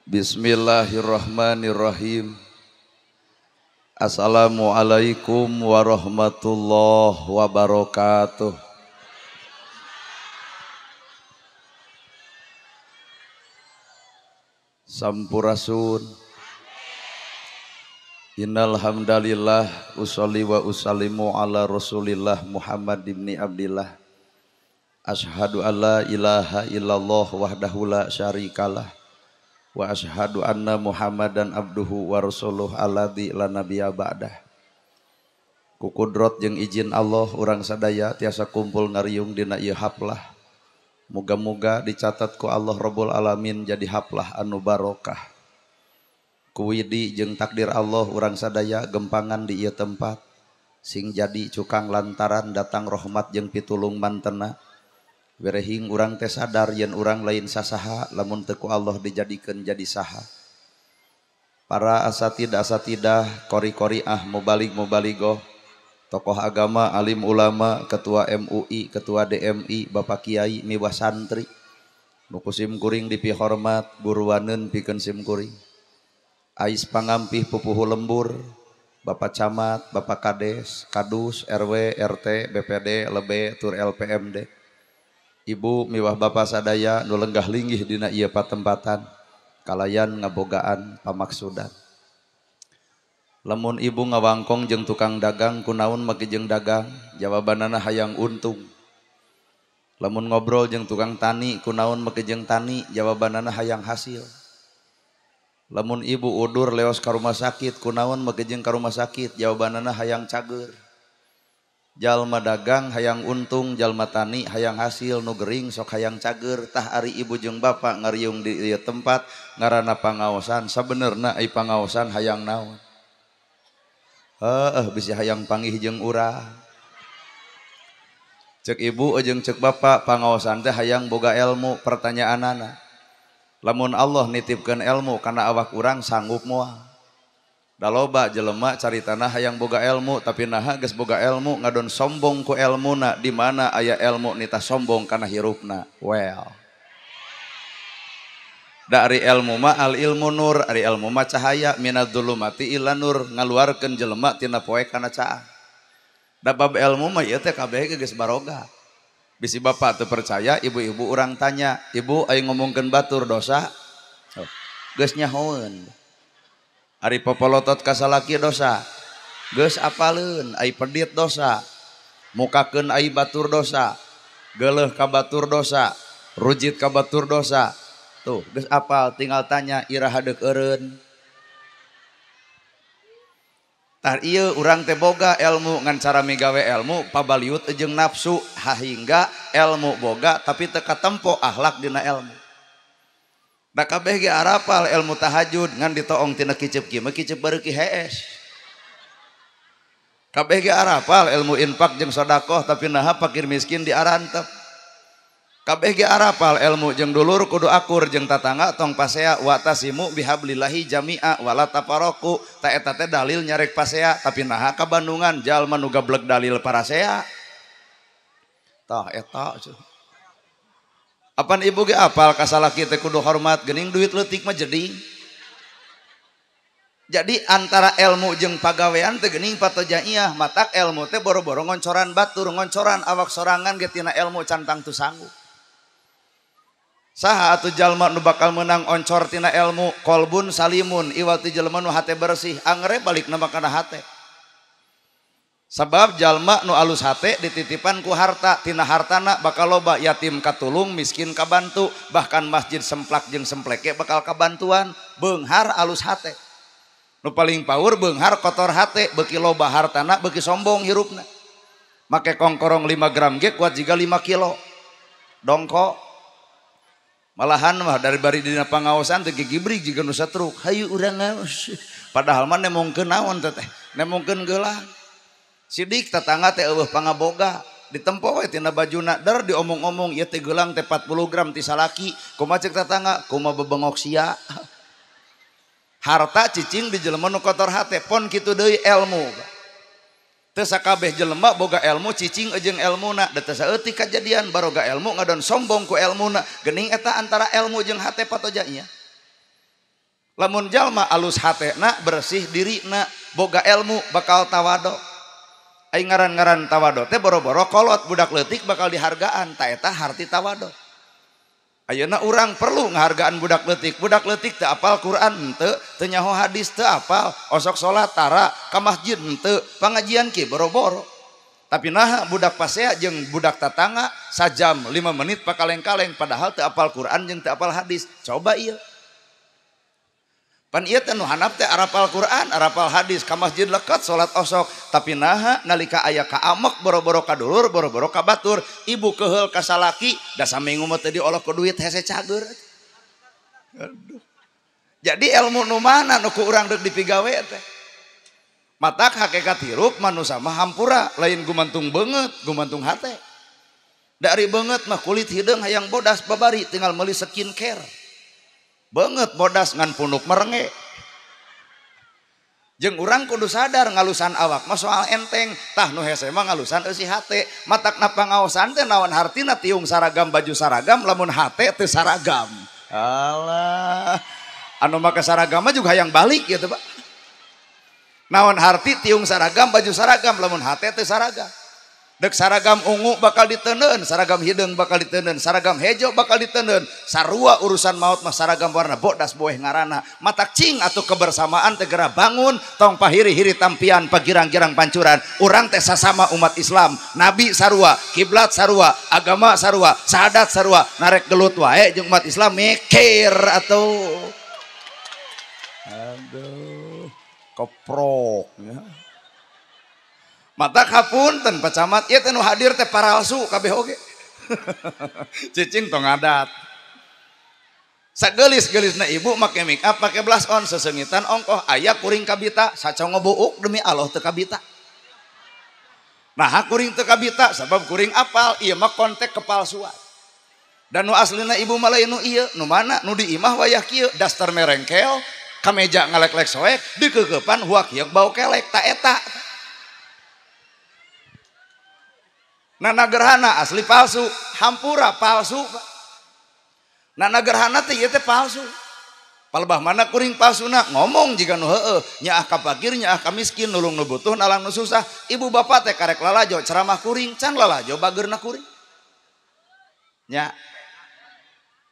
Bismillahirrahmanirrahim. Assalamualaikum warahmatullahi wabarakatuh. Sampurasun. Innal hamdalillah usolli wa usallimu ala Rasulillah Muhammad ibni Abdillah. Asyhadu alla ilaha illallah wahdahu la syarikalah wa asyhadu anna Muhammadan abduhu wa rasuluh alladzi la nabiyya ba'dah. Ku kudrot jeung izin Allah urang sadaya tiasa kumpul ngariung dina ieu haplah. Muga-muga dicatat ku Allah Rabbul Alamin jadi haplah anu barokah. Ku widi jeung takdir Allah urang sadaya gempangan di ieu tempat sing jadi cukang lantaran datang rahmat jeung pitulung mantena. Werehing urang teh sadar yen urang lain sasaha lamun teu ku Allah dijadikeun jadi saha. Para asatidah kori-koriah mubalig-mubaligoh, tokoh agama, alim ulama, ketua MUI, ketua DMI, Bapak Kiai miwah santri, nu kusim kuring dipihormat, buruaneun pikeun sim kuring. Ais pangampih pupuhu lembur, Bapak Camat, Bapak Kades, Kadus, RW, RT, BPD, LB, Tur LPMD. Ibu miwah bapak sadaya nu lenggah linggih dina ieu patempatan kalayan ngabogaan pamaksudan. Lamun ibu ngawangkong jeung tukang dagang kunaon make jeung dagang, jawabanana hayang untung. Lamun ngobrol jeung tukang tani kunaon make jeung tani, jawabanana hayang hasil. Lamun ibu udur leos ka rumah sakit kunaon make jeung ka rumah sakit, jawabanana hayang cager. Jalma dagang hayang untung, jalma tani hayang hasil, nu gering sok hayang cager. Tah ari ibu jeung bapak ngariung di ieu tempat ngaranna pangaosan, sabenerna ai pangaosan hayang naon? Bisi hayang panggih jeung urang. Cek ibu jeung cek bapak pangaosan teh hayang boga ilmu. Pertanyaanana, lamun Allah nitipkeun ilmu kana awak urang sanggup moal? Da loba jelema caritana hayang boga ilmu tapi naha geus boga ilmu ngadon sombong ku ilmuna. Di mana aya ilmu nita sombong kana hirupna. Well, da ari ilmu mah al ilmu nur, ari ilmu mah cahaya minadzulumati ila nur, ngaluarkeun jelema tina poe kana caang. Da bab ilmu mah ieu teh kabeh geus baroga. Bisi bapak teu percaya, ibu-ibu urang tanya, "Ibu aya ngomongkeun batur dosa?" Geus nyahoeun. Ari popolotot ka salaki dosa, geus apaleun. Ai pedit dosa, mukakeun ai batur dosa, geuleuh ka batur dosa, rujit ka batur dosa. Tuh geus apal, tinggal tanya iraha deuk eureun. Tah ieu urang teh boga ilmu ngan cara migawe ilmu pabaliut jeung nafsu, hingga ilmu boga tapi teu katempo akhlak dina ilmu. Da kabeh ge arapal ilmu tahajud ngan ditoong tina kicep kieu mah kicep bareuki hees. Kabeh ge arapal ilmu infak jeung sedekah tapi naha fakir miskin diarantep. Kabeh ge arapal ilmu jeung dulur kudu akur jeung tatangga tong pasea wa tasimu bihablillahi jami'a wala tafarraqu. Ta eta teh dalil nyarek pasea tapi naha ka Bandungan jalma nu gablek dalil parasea. Tah eta apan ibu ge apal ka salaki teh kudu hormat geuning duit leutik mah jeding. Jadi antara ilmu jeung pagawean teh geuning patojaiyah, matak ilmu teh boro-boro ngoncoran batur, ngoncoran awak sorangan ge tina ilmu cantang tu sanggup. Saha atuh jalma nu bakal meunang oncor tina ilmu? Qalbun salimun, iwati jalma nu hate bersih, angere balikna kana hate. Sabab jalma nu alus hate dititipan ku harta, tina hartana bakal loba yatim katulung, miskin kabantu, bahkan masjid semplak jeung sempleke bakal kabantuan. Beunghar alus hate. Nu paling paur beunghar kotor hate, beuki loba hartana, beuki sombong hirupna. Make kongkorong 5 gram ge kuat jiga 5 kilo. Dongko. Malahan mah dari bari dina pangaosan teh gibrig jiga nu satruk. Hayu urang ngaos. Padahal mah nemongkeun naon teh? Nemongkeun geulang. Sidik tetangga teh eueuh pangaboga ditempo we tina bajuna der diomong-omong ieu teh geulang teh 40 gram ti salaki. Kumaha ceuk tetangga? Kumaha bebengok sia. Harta cicing di jelema nu kotor hate, pon kitu deui ilmu. Teu sakabeh jelema boga ilmu cicing jeung ilmuna, da teu saeutik kajadian baroga ilmu ngadon sombong ku ilmuna. Geuning eta antara ilmu jeung hate patojaiyah. Lamun jalma alus hatena bersih dirina boga ilmu bakal tawado. Ai ngaran-ngaran tawado teh boro-boro kolot budak leutik bakal dihargaan ta eta harti tawado. Ayeuna urang perlu ngahargaan budak leutik teu apal Quran henteu, teu nyaho hadis teu apal, osok salat tara ka masjid henteu, pangajian ki boro-boro. Tapi nah budak pasea jeung budak tatangga sajam 5 menit pakaleng-kaleng padahal teu apal Quran jeung teu apal hadis. Coba ieu. Pan ieu teh nu handap teh arapal Quran, arapal hadis, ka masjid leukeut salat osok, tapi naha nalika aya ka amek boro-boro ka dulur, boro-boro ka batur, ibu keheul ka salaki, da saminggu mah teh diolok ku duit hese cager. Aduh. Jadi ilmu nu mana nu ku urang deuk dipigawe teh. Matak hakikat hirup manusia mah hampura, lain gumantung beungeut, gumantung hate. Dari beungeut mah kulit hideung hayang bodas babari tinggal meuli skincare. Banget bodas ngan punuk merenge. Jeung urang kudu sadar ngalusan awak mah soal enteng, tah nu hese mah ngalusan eusi hate. Matakna pangaosan teh naon hartina tiung saragam baju saragam lamun hate teu saragam. Alah. Anu make saragam mah juga hayang balik gitu, Pak. Naon harti tiung saragam baju saragam lamun hate teu saragam. Dek saragam ungu bakal diteuneun, saragam hideung bakal diteuneun, saragam hejo bakal diteuneun. Sarua urusan maut mah saragam warna bodas boeh ngaranna. Matak cing atuh kebersamaan teh geura bangun, tong pahiri-hiri tampian pagirang-girang pancuran. Urang teh sasama umat Islam, nabi sarua, kiblat sarua, agama sarua, syahadat sarua. Narek gelut wae jeung umat Islam mikir atuh. Aduh, koprok ya. Mata kapunten pacamat ieu teh nu hadir teh paralsu kabeh oge. Cicing tong adat. Sagelis-gelisna ibu make make up make blush on sesengitan ongkoh aya kuring kabita sacongo buuk demi Allah teu kabita. Nah kuring teu kabita sabab kuring apal ieu mah kontek kepalsuan. Dan nu aslina ibu mah lain nu ieu nu mana nu di imah wayah kieu daster merengkel kameja ngalek-lek soek dikeukepan huak hieup bau kelek ta eta. Nana gerhana asli palsu, hampura palsu. Nana gerhana teh ieu teh palsu. Palebah mana kuring palsuna ngomong jika nu heueuh, nyaah ka fakir, nyaah ka miskin, nulung nu butuh, nalang nu susah. Ibu bapak teh karek lalajo ceramah kuring, can lalajo bageurna kuring. Nya.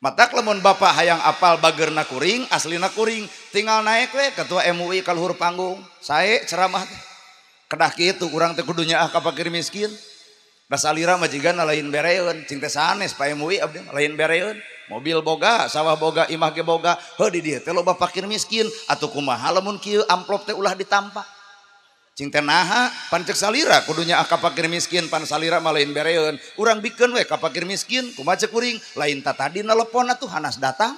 Matak lamun bapak hayang apal bageurna kuring, aslina kuring, tinggal naik we ketua MUI ka luhur panggung. Sae ceramah teh. Kedah kitu urang teh kudu nyaah ka fakir miskin. Basalira majigan lain bereun, cing teh sanes pae MUI abdi lain bereun. Mobil boga, sawah boga, imah ge boga. Heuh di dieu teh loba fakir miskin atuh kumaha lamun kieu amplop teh ulah ditampa. Cing teh naha pan ceuk salira kudu nyaah ka fakir miskin pan salira mah lain bereun. Urang bikeun we ka fakir miskin kumaha ceuk kuring lain tadi nelpon atuh hanas datang.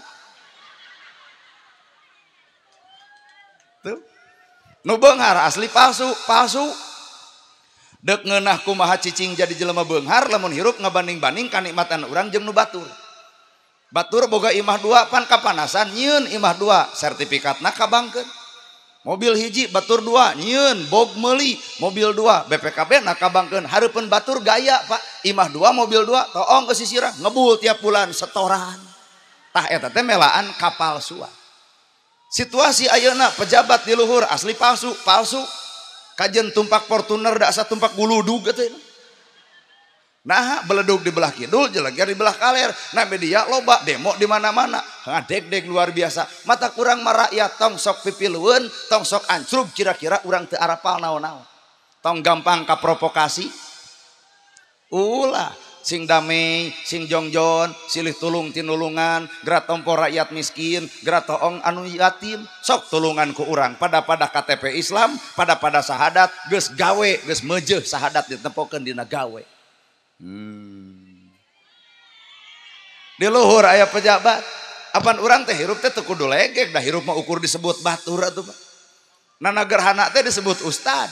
Tuh. Nu beunghar asli palsu, palsu. Dek ngeunah kumaha cicing jadi jelema beunghar lamun hirup ngabanding-banding kanikmatan urang jeung nu batur. Batur boga imah 2 pan kapanasan nyieun imah 2 sertifikatna kabangkeun. Mobil hiji batur 2 nyieun bog meuli mobil 2 BPKB na kabangkeun hareupeun batur gaya Pak imah 2 mobil 2 toong ke sisirah ngebul tiap bulan setoran. Tah eta teh melaan kapalsuan. Situasi ayeuna pejabat di luhur asli palsu, palsu. Kajen tumpak Fortuner da asa tumpak guludug gitu. Nah beledug di belah kidul jeleger di belah kaler. Nah media loba demo di mana-mana ngadeg-deg luar biasa. Mata kurang marakyat tong sok pipilueun, tong sok ancrug kira-kira urang teu arapal naon-naon. Tong gampang kaprovokasi. Ulah sing damai, sing jongjon, silih tulung tinulungan, gerak tompo rakyat miskin, gerak toong anu yatim, sok tulungan ku urang pada KTP Islam, pada sahadat, geus gawe, geus meujeuh sahadat ditempokeun dina gawe. Di luhur aya pejabat, apan urang teh hirup teh teu kudu legek, dah hirup mah ukur disebut batur atuh Pak. Nana gerhana teh disebut ustad,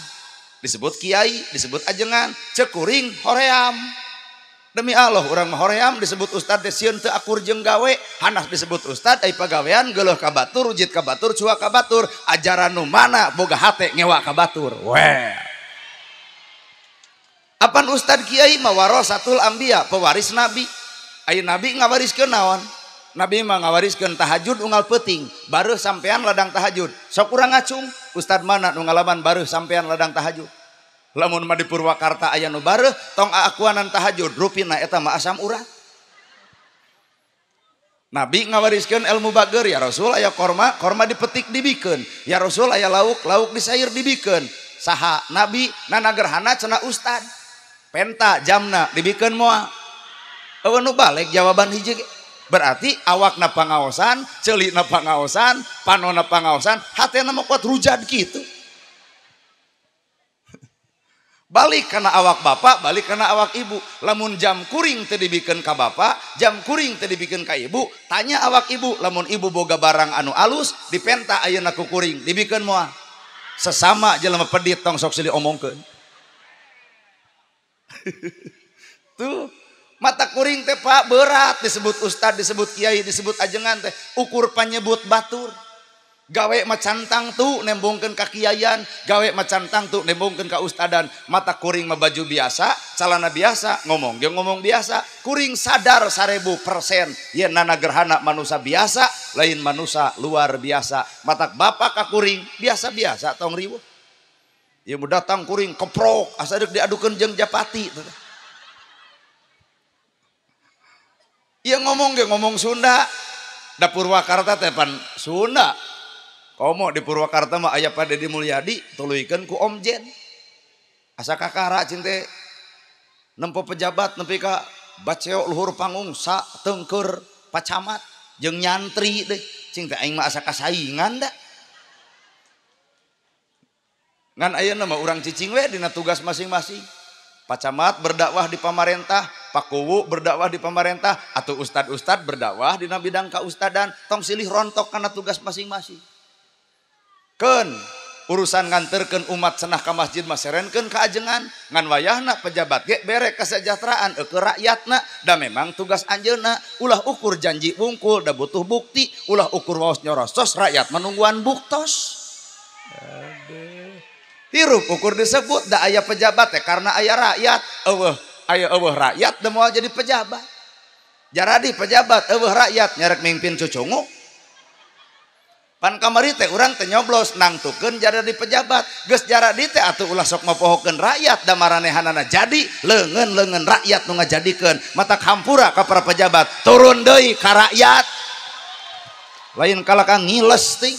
disebut kiai, disebut ajengan, ceuk kuring hoream. Demi Allah urang mah hoream disebut ustad teh sieun teu akur jeung gawe, hanas disebut ustad ai pagawean geuleuh ka batur, ujit ka batur, cuak ka batur, ajaran nu mana boga hate ngewa ka batur. Weh. Apan ustad kiai mah warasatul anbiya, pewaris nabi. Aya nabi ngawariskeun naon? Nabi mah ngawariskeun tahajud unggal peuting baru sampean ladang tahajud. Sok urang ngacung, ustad mana nu ngalaman baru sampean ladang tahajud. Lamun mah di Purwakarta aya nu bareuh tong akuanan tahajud rupina eta mah asam urat. Nabi ngawariskeun ilmu bager, ya Rasul aya korma, korma dipetik dibikeun. Ya Rasul aya lauk, lauk disair dibikeun. Saha Nabi nana gerhana cenah ustad. Penta jamna dibikeun moal. Eueuh nu balik jawaban hiji ge. Berarti awakna pangaosan, ceulina pangaosan, panonna pangaosan, hatena mah kuat rujad kitu. Balik kana awak bapak, balik kana awak ibu. Lamun jam kuring teu dibikeun ka bapak, jam kuring teu dibikeun ka ibu, tanya awak ibu, lamun ibu boga barang anu alus, dipenta ayeuna ku kuring, dibikeun moal. Sesama jelema pedit tong sok silih omongkeun. Tuh, mata kuring teh Pak berat disebut ustad, disebut kiai, disebut ajengan teh ukur panyebut batur. Gawe macantang tuh nembongkeun ka kiaian, gawe macantang tuh nembongkeun ka ustadan. Mata kuring mah baju biasa, calana biasa, ngomong ge ngomong biasa. Kuring sadar 1000% yen nana gerhana manusia biasa, lain manusia luar biasa. Mata bapak ka kuring biasa-biasa tong riweuh. Ieu datang kuring keprok asa deuk diadukeun jeung Japati. Ieu ngomong ge ngomong Sunda. Da Purwakarta teh pan Sunda. Komo di Purwakarta mah aya Pak Dedi Mulyadi tuluikeun ku Om Jen. Asa kakara cinte nempo pejabat nepi ka baceo luhur panggung sa teungkeur pacamat jeung nyantri deui. Cing teh aing mah asa kasaingan da. Ngan ayeuna mah urang cicing we dina tugas masing-masing. Pacamat berdakwah di pamarentah, Pakuwu berdakwah di pamarentah, atau ustad-ustad berdakwah dina bidang kaustadan, tong silih rontok kana tugas masing-masing. Keun urusan nganterkeun umat cenah ka masjid mah serenkeun ka ajengan, ngan wayahna pejabat ge bere kasejahteraan ke rakyatna, da memang tugas anjeunna ulah ukur janji wungkul da butuh bukti, ulah ukur waos nyorosos rakyat menungguan buktos. Hirup ukur disebut da aya pejabat teh karena aya rakyat, aya rakyat da moal jadi pejabat. Jaradi pejabat eueuh rakyat nyarek mimpin cucungu. Pan kamari teh urang teh nyoblos nangtukeun jaradi pejabat. Geus jaradi teh atuh ulah sok mapohokeun rakyat da maranehanana jadi leungeun-leungeun rakyat nu ngajadikeun matak hampura ka para pejabat. Turun deui ka rakyat. Lain kalakan ngiles ting.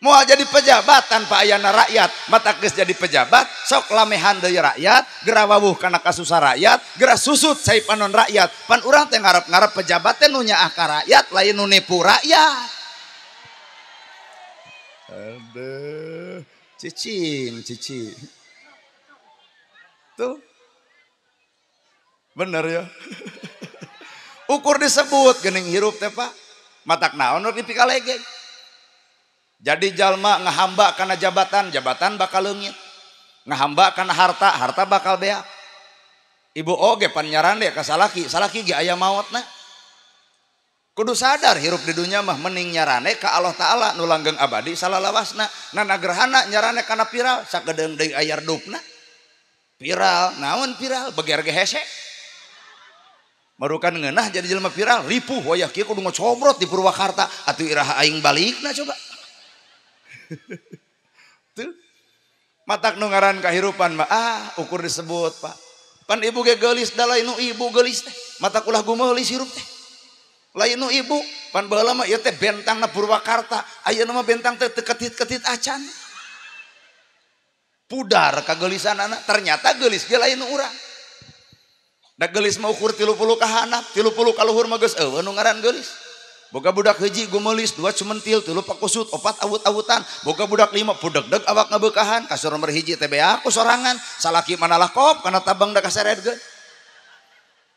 Moal jadi pejabat tanpa ayana rakyat, mata geus jadi pejabat sok lamehan deui rakyat, gera wawuh kana kasusah rakyat, gera susut sai panon rakyat. Pan urang teh ngarep-ngarep pejabat teh nu nyaah ka rakyat lain nu nipu rakyat. Aduh, cicing. Tuh. Bener ya. Ukur disebut geuning hirup teh Pak. Matak naon rek dipikalegeng. Jadi jalma ngahamba kana jabatan, jabatan bakal leungit. Ngahamba kana harta, harta bakal beak. Ibu oge pan nyaran deh ka salaki, salaki ge aya maotna. Kudu sadar hirup di dunya mah mending nyarane ka Allah Taala nu langgeng abadi salalawasna. Nana gerhana nyarane kana viral, sagedeung deui aya redupna. Viral, naon viral? Beger ge hese. Marukan ngeunah jadi jelema viral, ripuh wayah kieu kudu ngocobrot di Purwakarta, atuh iraha aing balikna coba. Tuh matak nu ngaran kahirupan mah ukur disebut Pak. Pan ibu ge geulis da lain nu ibu geulis teh. Matak ulah gumeulis hirup teh. Lain nu ibu pan baheula mah ieu teh bentangna Purwakarta. Ayeuna mah bentang teh ketit-ketit acan. Pudar kageulisanana ternyata geulis ge lain nu urang. Da geulis mah ukur 30 ka handap, 30 ka luhur mah geus eueuh nu ngaran geulis. Boga budak hiji gumelis, 2 cumentil, 3 pakusut, 4 awut-awutan. Boga budak 5 pudeg-deg awak ngabeukahan. Kasur nomor hiji teh bea ku sorangan. Salaki mana lakop kana tabang da kaseredgeun.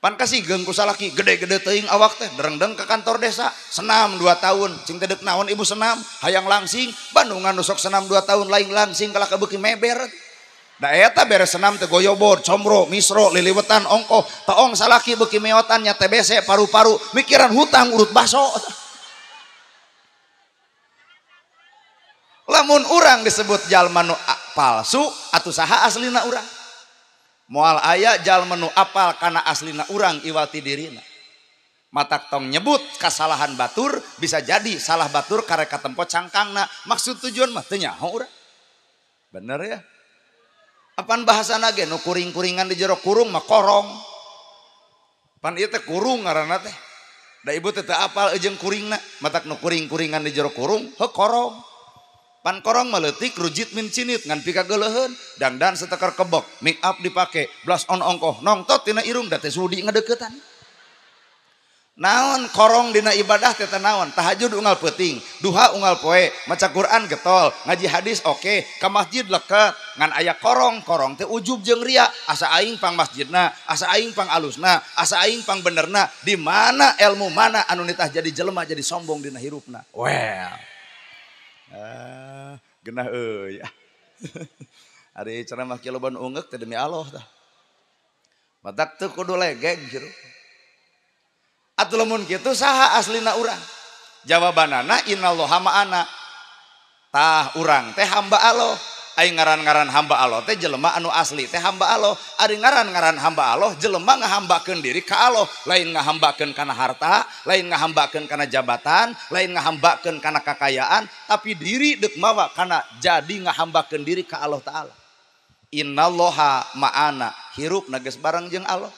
Pan kasigeng ku salaki gede-gede teuing awak teh dereng-deng ke kantor desa. Senam 2 tahun, cing teh deuk naon ibu senam, hayang langsing. Bandungan nu sok senam 2 tahun lain langsing kalak beuki meber. Da eta beres senam teh goyobor, combro, misro, liliwetan, ongkoh, taong salaki beuki meotan nya TBC paru-paru, mikiran hutang urut baso. Lamun urang disebut jalma nu palsu atuh saha aslina urang? Moal aya jalma nu apal kana aslina urang iwati dirina. Matak tong nyebut kesalahan batur bisa jadi salah batur karek katempo cangkangna. Maksud tujuan mah teu nyaho urang. Bener ya? Apaan bahasana ge nu kuring-kuringan di jero kurung mah korong. Pan ieu teh kurung ngaranna teh. Da ibu teh teu apal ejeung kuringna, matak nu kuring-kuringan di jero kurung heuh korong. Pan korong mah leutik rujit min cinit ngan pika geuleheun, dangdan setekar kebok, make up dipake, blas on ongkoh, nongtot tina irung da teh sudi ngadeuketan. Naon korong dina ibadah teh naon? Tahajud unggal peuting, duha unggal poe, maca Quran getol, ngaji hadis oke, ka masjid leukeut, ngan aya korong teh ujub jeung ria, asa aing pang masjidna, asa aing pang alusna, asa aing pang benerna, di mana ilmu mana anu nitah jadi jelema jadi sombong dina hirupna. Well. Genah euy. Ari ceramah kieu loba nu ungeuk teh demi Allah tah. Matak teu kudu legeg jero. Atuh lamun kitu saha aslina urang? Jawabanana innallaha ma'ana. Tah urang teh hamba Allah. Aing ngaran-ngaran hamba Allah teh jelema anu asli teh hamba Allah. Ari ngaran-ngaran hamba Allah jelema ngahambakeun diri ka Allah, lain ngahambakeun kana harta, lain ngahambakeun kana jabatan, lain ngahambakeun kana kakayaan, tapi diri deuk mawa kana jadi ngahambakeun diri ka Allah taala. Innallaha ma'ana, hirupna geus bareng jeung Allah.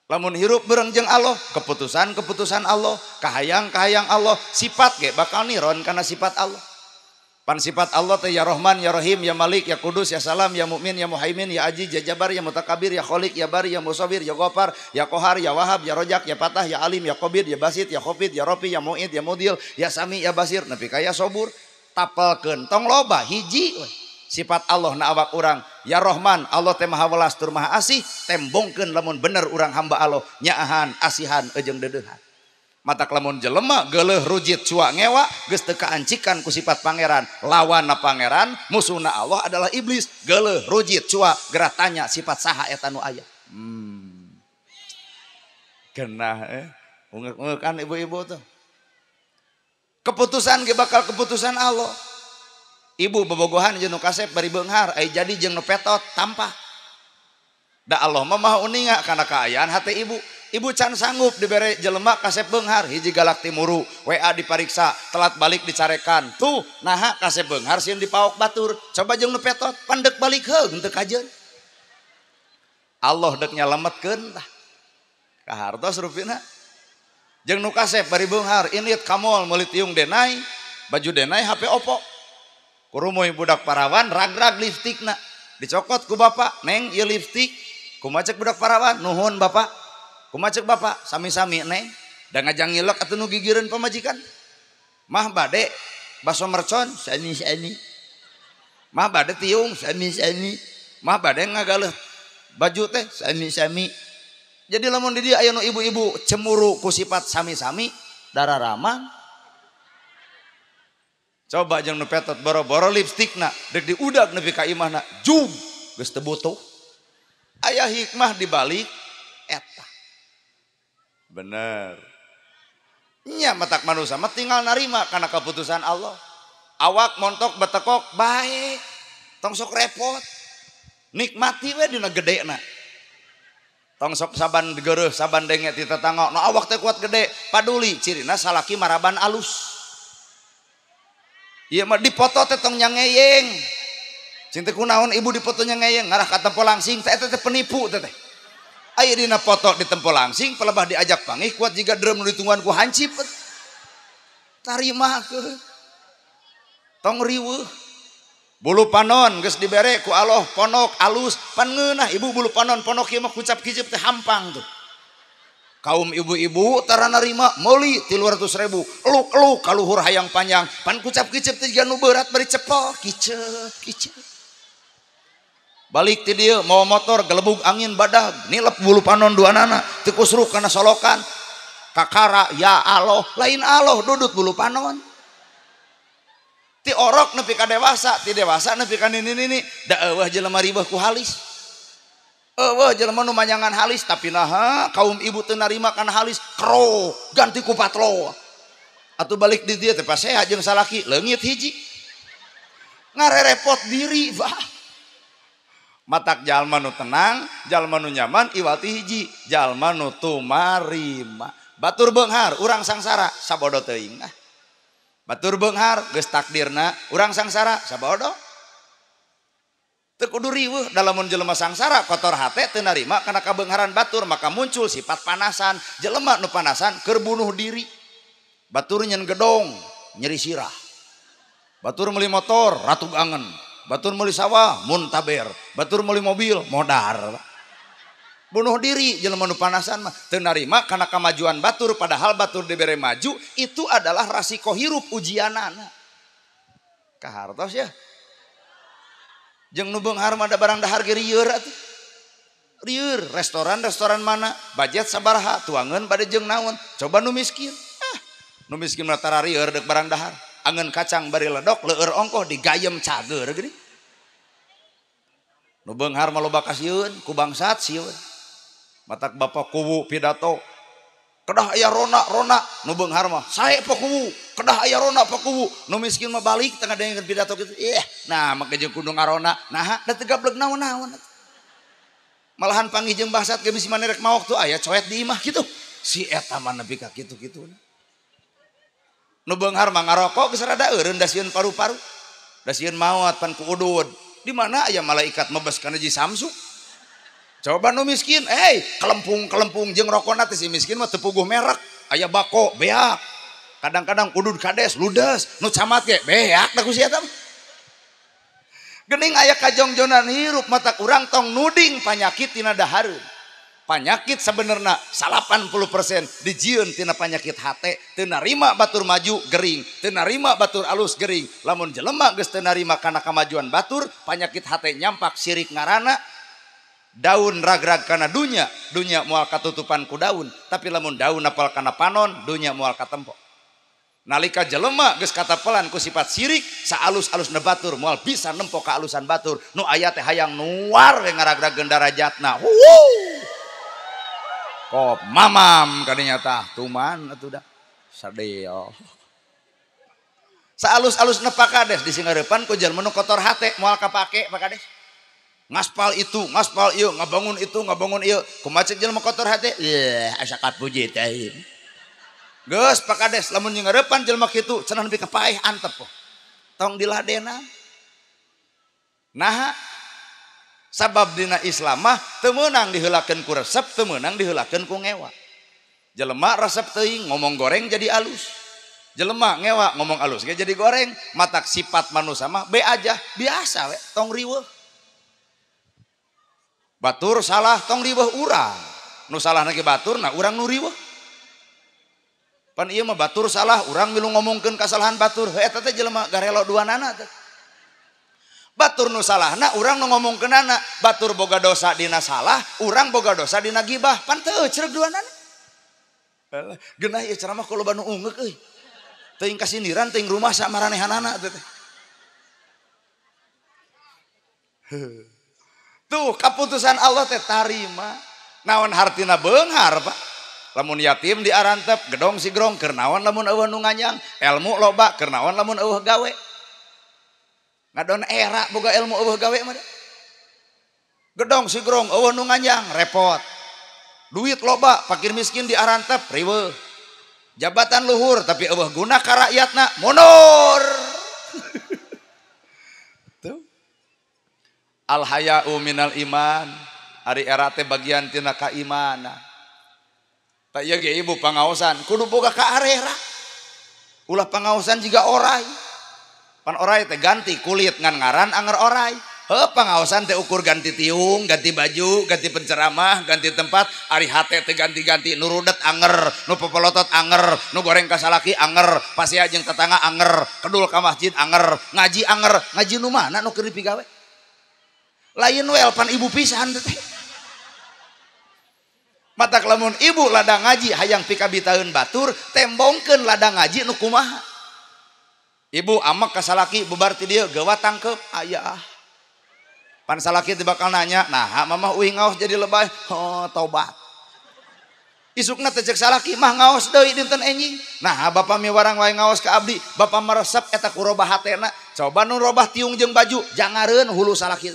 Lamun hirup bareng jeung Allah, keputusan Allah, kahayang Allah, sifat ge bakal niron karena sifat Allah. Pan sifat Allah teh ya Rahman, ya Rahim, ya Malik, ya Kudus, ya Salam, ya Mukmin, ya Muhaimin, ya Aziz, ya Jabbar, ya Mutakabir, ya Khaliq, ya Bari, ya Musawwir, ya Ghaffar, ya Qahar, ya Wahhab, ya Rojak, ya Patah, ya Alim, ya Qabid, ya Basit, ya Khafid, ya Rafi, ya Mu'id, ya Mudil, ya Sami, ya Basir, nepi ka ya Sabur. Tapelkeun tong loba hiji we. Sifat Allah na awak urang ya Rahman, Allah teh maha welas tur maha asih, tembongkeun lamun bener urang hamba Allah nyaahan asihan ejeung deudeuhan. Matak lamun jelema geuleuh rujit cua ngewa geus teu kaancikan ku sifat pangeran, lawanna pangeran musuhna Allah adalah iblis. Geuleuh rujit cua geura tanya sifat saha eta nu aya. Genah ungeuk-ungeukan ibu-ibu tuh. Keputusan ge bakal keputusan Allah. Ibu bobogohan jeung nu kasep bari beunghar ai jadi jeung nu petot tampah. Da Allah mah maha uninga kana kaayaan hate ibu. Ibu can sanggup dibere jelema kasep beunghar hiji galak timuru, WA dipariksa, telat balik dicarekan. Tuh, naha kasep beunghar sieun dipaok batur. Coba jeung nu petot pandek balik heug teu kajeun. Allah deuk nyalametkeun tah. Kahartos rupina. Jeung nu kasep bari beunghar init kamol meuli tiung denai, baju denai HP Oppo. Kurumoy budak parawan rag-rag lipstikna dicokot ku bapak, neng ieu lipstik kumaha ceuk budak parawan, nuhun bapak, kumaha ceuk bapak, sami-sami neng, da ngajang ngilek atuh nu gigireun pamajikan, mah bade baso mercon sani-sani, mah bade tiung sani-sani, mah bade ngagaleuh baju teh sami-sami. Jadi lamun di dieu aya nu ibu-ibu cemuru ku sifat sami-sami dararamang. Coba jeung nu petot boro-boro lipstikna deuk diudag nepi ka imahna jug geus teu butuh. Aya hikmah di balik eta. Bener. Nya matak manusia mah tinggal narima kana keputusan Allah. Awak montok betekok bae. Tong sok repot. Nikmati we dina gedena. Tong sok saban geureuh saban denge ti tetangga. No awak teh kuat gede, paduli cirina salaki maraban alus. Iya mah dipoto teh tong nyangeyeng. Cing teh kunaon ibu dipoto nyangeyeng ngarah ka tempo langsing teh eta teh penipu teh. Aya dina foto di tempo langsing pelebah diajak pangih kuat jiga drum nu ditungguan ku hancip. Tarima ke. Tong riweuh. Bulu panon geus dibere ku Allah ponok alus pan ngeunah ibu bulu panon ponok ieu mah kucap kicip teh hampang tuh. Kaum ibu-ibu tara narima meuli 300.000 eluk-eluk kaluhur hayang panjang pan kucap kicep teh jiga nu berat bari cepok kicep balik ti dieu mau motor gelebug angin badag nilep bulu panon duanana teu kusruk kana solokan kakara ya Allah lain Allah dudut bulu panon ti orok nepi ka dewasa ti dewasa nepi ka nini da eueuh jelema ribeuh ku halis. Jelema nu manyangan halis tapi naha kaum ibu teu narima kana halis kro ganti ku patlo. Atuh balik di dieu teh paseha jeung salaki leungit hiji. Ngarerepot diri bah. matak jalma nu tenang, jalma nu nyaman, iwati hiji, jalma nu tumarima. Batur beunghar, urang sangsara, sabodo teuing. Batur beunghar, geus takdirna, urang sangsara, sabodo. Teu kudu riweuh dalamun jelema sangsara kotor hate teu narima kana kabeungharan batur, maka muncul sifat panasan. Jelema nu panasan keur bunuh diri. Batur nyen gedong, nyeri sirah. Batur meuli motor, ratug angen. Batur meuli sawah, muntaber. Batur meuli mobil, modar. Bunuh diri jelema nu panasan mah teu narima kana kamajuan batur, padahal batur dibere maju itu adalah rasiko hirup ujianana. Kahartos ya. Jeung nu beunghar mah ada barang dahar ge rieur atuh. Rieur, restoran mana? Budget sabaraha? Tuangeun bade jeung naon? Coba nu miskin. Nu miskin mah tara rieur deuk barang dahar. Angeun kacang bari ledok, leueur ongkoh digayem cager geuning. Nu beunghar mah loba kasieun ku bangsat sieun. Matak bapak kuwu pidato. Kedah aya rona, nu beunghar mah sae pa kuwu, kedah aya rona pa kuwu. Nu miskin mah balik tengah dengeun pidato kitu. Nah make jeung kudu ngarona. Nah, da teu gablek naon-naon. Malahan panggih jeung bangsat ge bisi maneh rek maok tuh aya coet di imah kitu. Si eta mah nepi ka kitu-kitu. Nu beunghar mah ngarokok geus rada eureun da sieun paru-paru. Da sieun maot pan ku udud. Di mana aya malaikat mebes kana Ji Samsu? Coba nu miskin, kelempung jeung rokona teh si miskin mah teu puguh merek. Aya bako, beak. Kadang-kadang udud kades, ludes, nu camat ge beak da ku si eta. Geuning aya kajongjonan hirup matak urang tong nuding panyakit tina dahareun. Panyakit sebenarnya 80% dijieun tina panyakit hate. Teu narima batur maju gering, teu narima batur alus gering. Lamun jelema geus teu narima kana kamajuan batur, panyakit hate nyampak sirik ngaranna. Daun ragrag kana dunya moal katutupan ku daun, tapi lamun daun apal kana panon, dunya moal katempo. Nalika jelema geus katapelan ku sifat sirik, saalus-alusna batur moal bisa nempo ka alusan batur. Nu aya teh hayang nuar we ngaragragkeun darajatna. Kop mamam kadinya tah tuman atuh da sadeo. Saalus-alusna pakades disingareupan ku jelema nu kotor hate moal kapake pakades. Ngaspal itu, ngaspal ieu, ngabangun itu, ngabangun ieu. Kumaha cek jelema kotor hate? Asa kapuji teh. Geus pakades lamun nyingareupan jelema kitu cenah nepi ka paeh antep. Tong diladena. Nah, sabab dina Islam mah teu meunang diheulakeun ku resep, teu meunang diheulakeun ku ngewa. Jelema resep teuing ngomong goreng jadi alus. Jelema ngewa ngomong alus ge jadi goreng. Matak sifat manusia mah be aja, biasa we, tong riweuh. Batur salah tong riweuh urang. Nu salahna ge batur, nah urang nu riweuh. Pan ieu mah batur salah, urang milu ngomongkeun kasalahan batur. Heuh eta teh jelema garelo duanana teh. Batur nu salahna urang nu ngomongkeunana. Batur boga dosa dina salah, urang boga dosa dina gibah. Pan teu cereg duanana. Geunah ieu ceramah ku loba nu ungeuk euy. Teuing kasindiran teuing rumah samaranehanana teh. Tuh keputusan Allah teh tarima. Naon hartina beunghar Pak. Lamun yatim diarantep gedong sigrong keur naon lamun eueuh nu nganyang. Ilmu loba keur naon lamun eueuh gawe. Ngadon era boga ilmu eueuh gawe mah. Gedong sigrong eueuh nu nganyang repot. Duit loba fakir miskin diarantep riweuh. Jabatan luhur tapi eueuh guna ka rakyatna mundur. Al haya'u minal iman. Ari era teh bagian tina kaimanan. Tak ieu ge ibu pangaosan kudu boga ka arera. Ulah pangaosan jiga orai. Pan orai teh ganti kulit ngan ngaran anger orai. Heuh pangaosan teh ukur ganti tiung, ganti baju, ganti penceramah, ganti tempat. Ari hate teh ganti-ganti nu rudet anger, nu popolotot anger, nu goreng ka salaki anger, pasea jeung tetangga anger, kedul ka masjid anger, ngaji nu mana nu keur dipigawe? Lain wel pan ibu pisan teh. Matak lamun ibu ladang ngaji hayang pikabitaeun batur, tembongkeun ladang ngaji nu kumaha. Ibu amek ka salaki bubar ti dieu gewa tangkep aya. Pan salaki teh bakal nanya, "Nah, mamah uih ngaos jadi lebay." Oh, tobat. Isukna teh cek salaki, "Mah ngaos deui dinten enjing." Nah, bapa miwarang wae ngaos ka abdi, bapa meresep eta ku robah hatena. Coba nu robah tiung jeung baju, jangareun hulu salaki.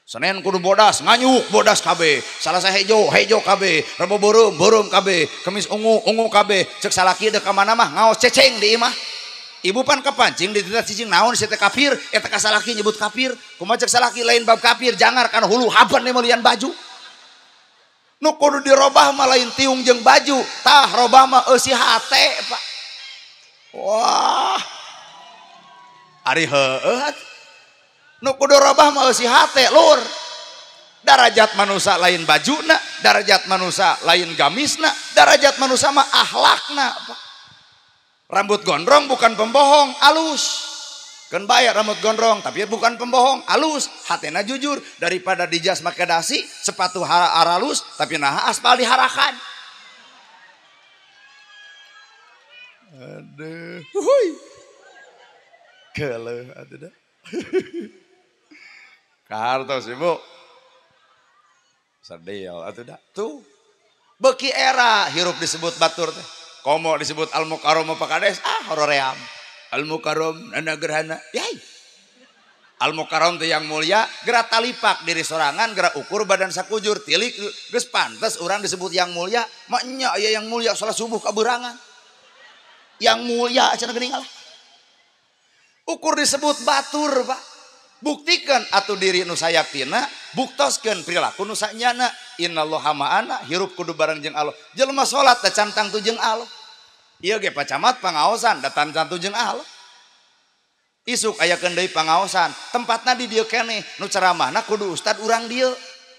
Senin kudu bodas nganyuk bodas KB, Salasa hejo KB, Rebo beureum KB, Kemis ungu KB, cek salaki dek ka mana mah ngaos ceceng di imah. Ibu pan kepancing di tidak cicing naon si teh kafir, eta ka salaki nyebut kafir, kumaha cek salaki lain bab kafir, jangar kana hulu haban meulian baju. Nu kudu dirobah mah lain tiung jeung baju, tah robah mah eusi hate, Pak. Wah. Ari heueuh. Nu kudu robah mah eusi hate, Lur. Darajat manusia lain bajuna, darajat manusia lain gamisna, darajat manusia mah akhlakna, Pak. Rambut gondrong bukan pembohong, alus. Kan bayar rambut gondrong, tapi bukan pembohong, alus. Hatena jujur, daripada dijas make dasi, sepatu aralus, tapi nah aspal diharakan. Aduh, hui. Keleuh atuh dah. Kartos Ibu. Sadel atuh dah. Tuh. Beki era hirup disebut batur teh. Komo disebut al-mukarram pakades horoream. Al-mukarram nana gerhana. Yai. Al-mukarram teh yang mulia, gerak talipak diri sorangan, gerak ukur badan sakujur, tilik geus pantes urang disebut yang mulia, mak nya aya yang mulia salat subuh kaberangan. Yang mulia cenah geuning Allah. Ukur disebut batur, Pak. Buktikan atuh diri nu sayaktina, buktoskeun perilaku nu sanyana. Innallaha ma'ana, hirup kudu bareng jeung Allah. Jelema salat da cantang tu jeung Allah. Ieu ge pacamat pangaosan da cantang tu jeung Allah. Isuk ayakeun deui pangaosan, tempatna di dieu keneh, nu ceramahna kudu ustad urang dieu.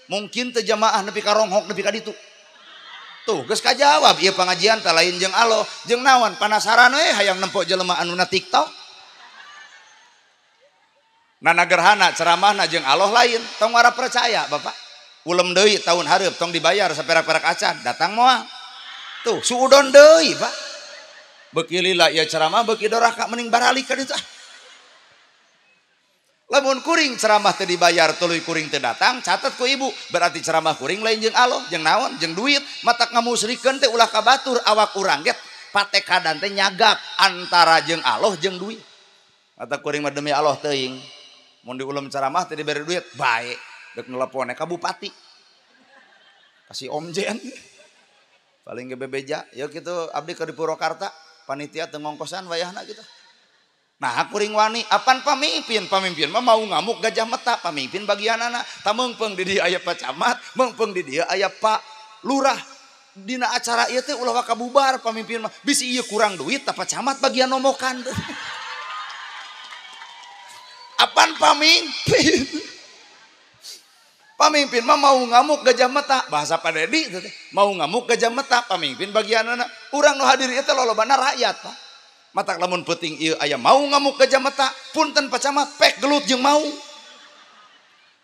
Mungkin teu jamaah nepi ka ronghok nepi ka ditu. Tuh geus kajawab ieu pangajian teh lain jeung Allah. Jeung naon panasaran we hayang nempo jelema anu na TikTok. Nana gerhana ceramahna jeung Allah lain, tong ngara percaya Bapak. Ulem deui tahun hareup tong dibayar saperak-perak acan, datang moal. Tuh suudon deui, Pak. Beuki lila ieu ceramah beuki doraka mending baralik ka ditu. Lamun kuring ceramah teu dibayar tuluy kuring teu datang, catet ku ibu, berarti ceramah kuring lain jeung Allah, jeung naon, jeung duit, matak ngamusrikeun teh ulah ka batur awak urang ge patekadan teh nyagak antara jeung Allah jeung duit. Matak kuring mah demi Allah teuing. Mun di ulam ceramah teh diberi duit, bae. Dek nelpon ka bupati. Kasih omjen. Paling ge bebeja, ya kitu abdi ke di Purwakarta, panitia teu ngongkosan wayahna kitu. Nah, kuring wani, apan pamimpin mah mau ngamuk gajah mata, pamimpin bagianana. Ta meungpeung di dieu aya pacamat, meungpeung di dieu aya Pak Lurah. Dina acara ieu teh ulah kabubar pamimpin mah. Bisi ieu kurang duit, ta pacamat bagian nomokan. Apan pamimpin? Pamimpin mah mau ngamuk gajah mata, bahasa Pak Dedi teh. Mau ngamuk gajah mata, pamimpin bagianana. Urang nu hadir ieu teh lolobana rakyat, Pak. Matak lamun peuting ieu aya mau ngamuk gajah mata, punten pacamat pek gelut jeung mau.